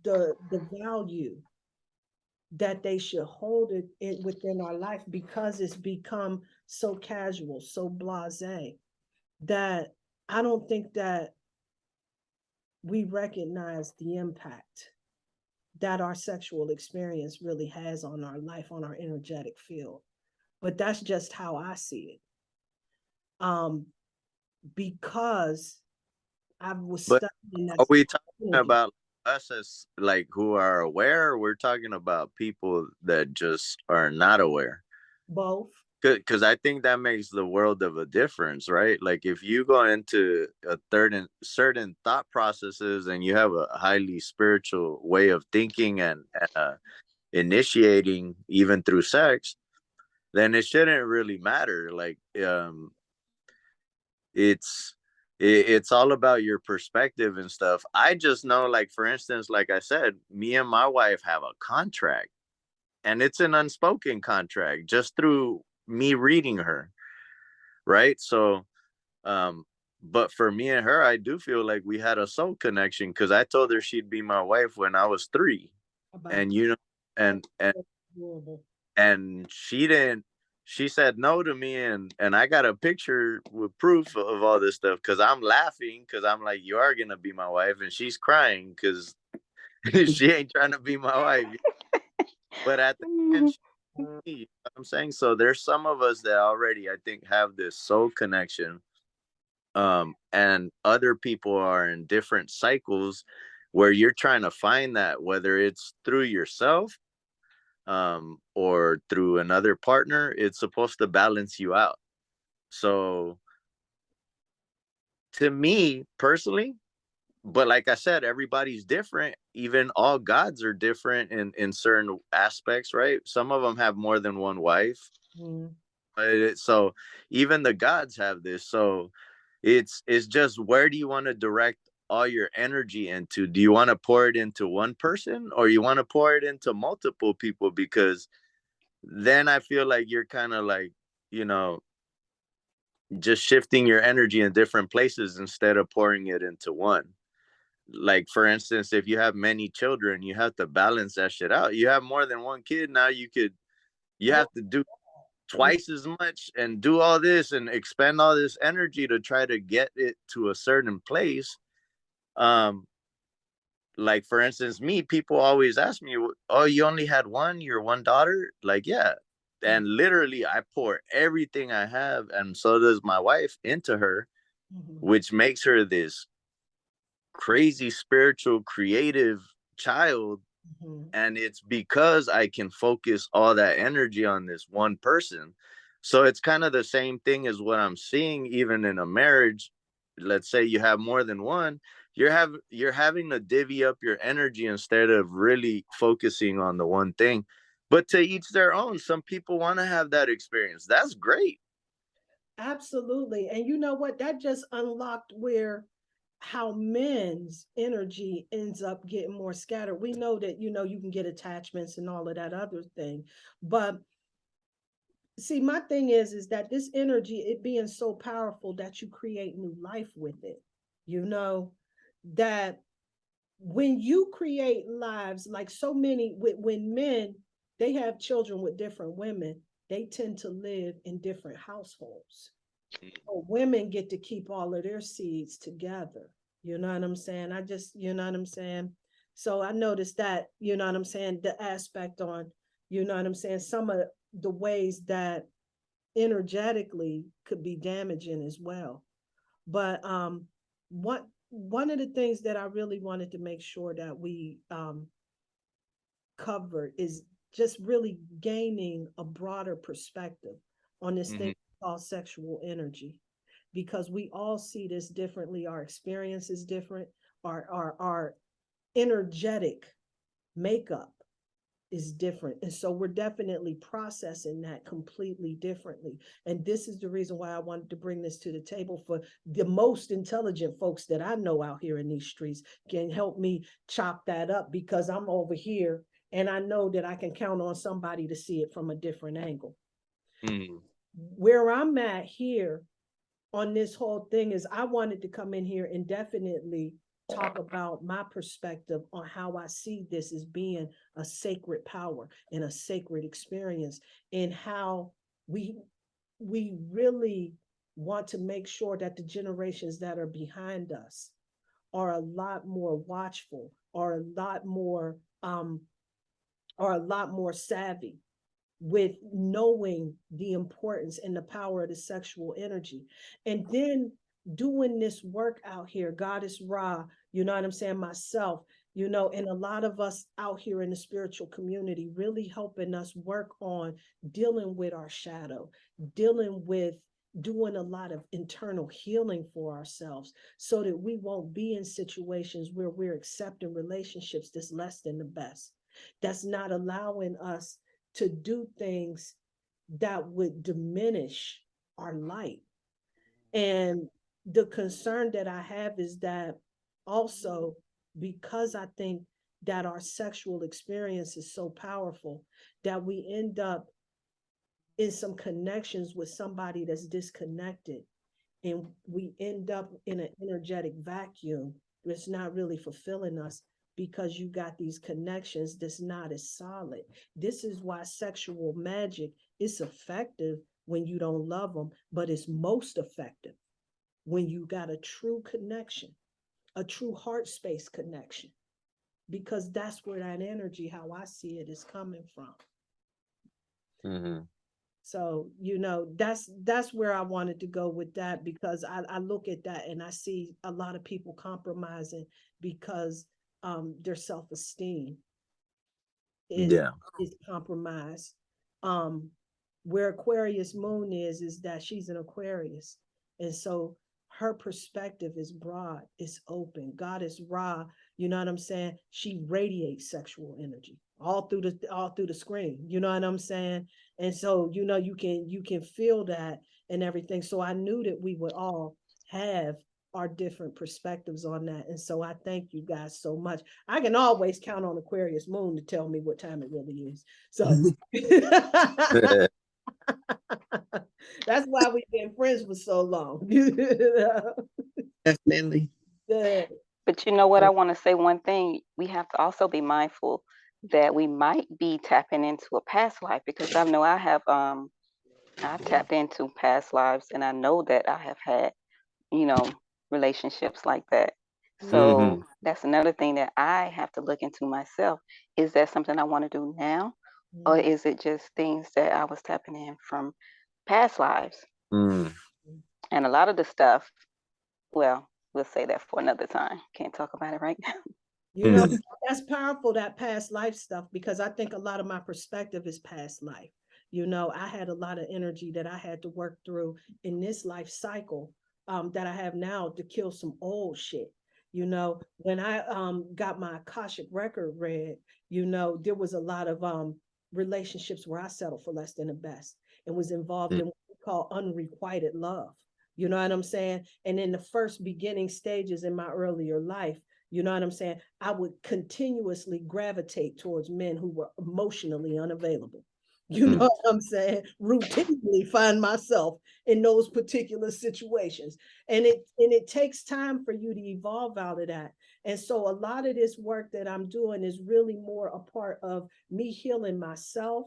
the value that they should hold it within our life, because it's become so casual, so blasé, that I don't think that we recognize the impact that our sexual experience really has on our life, on our energetic field. But that's just how I see it. Because I was studying that. Are we talking about us as like who are aware, or we're talking about people that just are not aware? Both. Because I think that makes the world of a difference, right? Like if you go into a certain thought processes and you have a highly spiritual way of thinking and initiating even through sex, then it shouldn't really matter. Like it's all about your perspective and stuff. I just know, like, for instance, like I said, me and my wife have a contract, and it's an unspoken contract just through me reading her, right? So but for me and her, I do feel like we had a soul connection, because I told her she'd be my wife when I was 3. And and she said no to me, and I got a picture with proof of all this stuff, because I'm laughing, because I'm like, you are gonna be my wife, and she's crying because she ain't trying to be my wife. But at the end, you know what I'm saying? So there's some of us that already, I think, have this soul connection, and other people are in different cycles where you're trying to find that, whether it's through yourself or through another partner. It's supposed to balance you out. So to me personally, but like I said, everybody's different. Even all gods are different in certain aspects, right? Some of them have more than one wife. So even the gods have this. So it's just, where do you want to direct all your energy into? Do you want to pour it into one person, or you want to pour it into multiple people? Because then I feel like you're kind of like, just shifting your energy in different places instead of pouring it into one. Like, for instance, if you have many children, you have to balance that shit out. You have more than one kid, now you have to do twice as much and do all this and expend all this energy to try to get it to a certain place. Like, for instance, me, people always ask me, oh, you only had your one daughter? Like, yeah. And literally I pour everything I have, and so does my wife, into her, which makes her this crazy spiritual creative child. And it's because I can focus all that energy on this one person. So it's kind of the same thing as what I'm seeing even in a marriage. Let's say you have more than one, you're having to divvy up your energy instead of really focusing on the one thing. But to each their own. Some people want to have that experience. That's great. Absolutely. And you know what? That just unlocked how men's energy ends up getting more scattered. We know that, you can get attachments and all of that other thing. But see, my thing is that this energy, it being so powerful that you create new life with it, that when you create lives, like so many, when men, they have children with different women, they tend to live in different households. So women get to keep all of their seeds together. You know what I'm saying? You know what I'm saying? So I noticed that, you know what I'm saying, the aspect on, you know what I'm saying, some of the ways that energetically could be damaging as well. But one of the things that I really wanted to make sure that we covered is just really gaining a broader perspective on this thing called sexual energy, because we all see this differently. Our experience is different. Our energetic makeup is different. And so we're definitely processing that completely differently. And this is the reason why I wanted to bring this to the table, for the most intelligent folks that I know out here in these streets can help me chop that up, because I'm over here and I know that I can count on somebody to see it from a different angle. Where I'm at here on this whole thing is I wanted to come in here and definitely talk about my perspective on how I see this as being a sacred power and a sacred experience, and how we really want to make sure that the generations that are behind us are a lot more watchful, are a lot more savvy with knowing the importance and the power of the sexual energy. And then doing this work out here, Goddess Rah, you know what I'm saying, myself, and a lot of us out here in the spiritual community, really helping us work on dealing with our shadow, dealing with doing a lot of internal healing for ourselves, so that we won't be in situations where we're accepting relationships that's less than the best, that's not allowing us to do things that would diminish our light. And the concern that I have is that also, because I think that our sexual experience is so powerful, that we end up in some connections with somebody that's disconnected, and we end up in an energetic vacuum that's not really fulfilling us, because you got these connections that's not as solid. This is why sexual magic is effective when you don't love them, but it's most effective when you got a true connection, a true heart space connection, because that's where that energy, how I see it, is coming from. So, that's where I wanted to go with that, because I look at that and I see a lot of people compromising because their self-esteem is compromised. Where Aquarius Moon is that she's an Aquarius. And so her perspective is broad, it's open. Goddess Rah, you know what I'm saying? She radiates sexual energy all through the screen. You know what I'm saying? And so, you can feel that and everything. So I knew that we would all have our different perspectives on that. And so I thank you guys so much. I can always count on Aquarius Moon to tell me what time it really is. So That's why we've been friends for so long. Definitely. Yeah. But you know what? I want to say one thing. We have to also be mindful that we might be tapping into a past life, because I know I've tapped into past lives, and I know that I have had, you know, relationships like that. So that's another thing that I have to look into myself. Is that something I want to do now? Or is it just things that I was tapping in from past lives? Mm. And a lot of the stuff, well, we'll say that for another time. Can't talk about it right now. You know, that's powerful, that past life stuff, because I think a lot of my perspective is past life. You know, I had a lot of energy that I had to work through in this life cycle that I have now to kill some old shit. You know, when I got my Akashic record read, you know, there was a lot of relationships where I settled for less than the best and was involved in what we call unrequited love. You know what I'm saying? And in the first beginning stages in my earlier life, you know what I'm saying? I would continuously gravitate towards men who were emotionally unavailable. You know what I'm saying? Routinely find myself in those particular situations. And it takes time for you to evolve out of that. And so a lot of this work that I'm doing is really more a part of me healing myself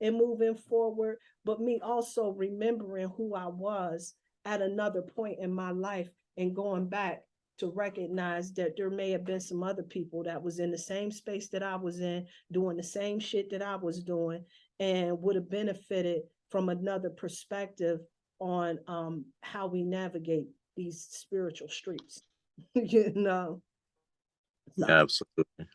and moving forward, but me also remembering who I was at another point in my life and going back to recognize that there may have been some other people that was in the same space that I was in, doing the same shit that I was doing, and would have benefited from another perspective on how we navigate these spiritual streets. You know. So, Absolutely.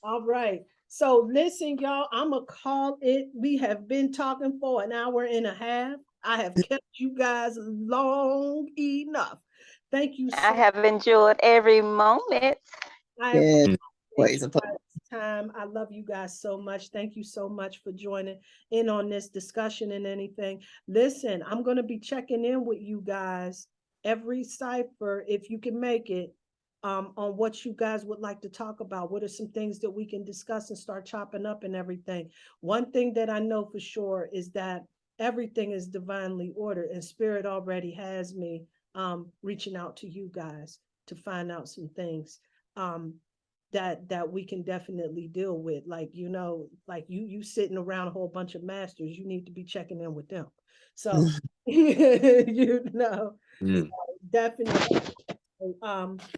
all right. So listen, y'all, I'm gonna call it. We have been talking for an hour and a half. I have kept you guys long enough. Thank you I so have enjoyed every moment. I Yeah, appreciate always you a pleasure. guys' time. I love you guys so much. Thank you so much for joining in on this discussion and anything. Listen, I'm going to be checking in with you guys every cipher, if you can make it, on what you guys would like to talk about. What are some things that we can discuss and start chopping up and everything? One thing that I know for sure is that everything is divinely ordered, and Spirit already has me reaching out to you guys to find out some things um that we can definitely deal with, like, you know, like you sitting around a whole bunch of masters, you need to be checking in with them. So you know, Mm. definitely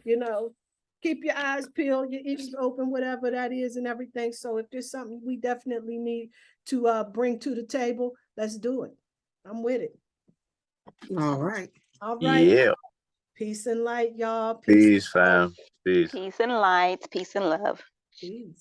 you know, keep your eyes peeled, your ears open, whatever that is and everything. So if there's something we definitely need to bring to the table, let's do it. I'm with it. All right. All right. Yeah. Peace and light, y'all. Peace. Peace, fam. Peace. Peace and light, peace and love. Peace.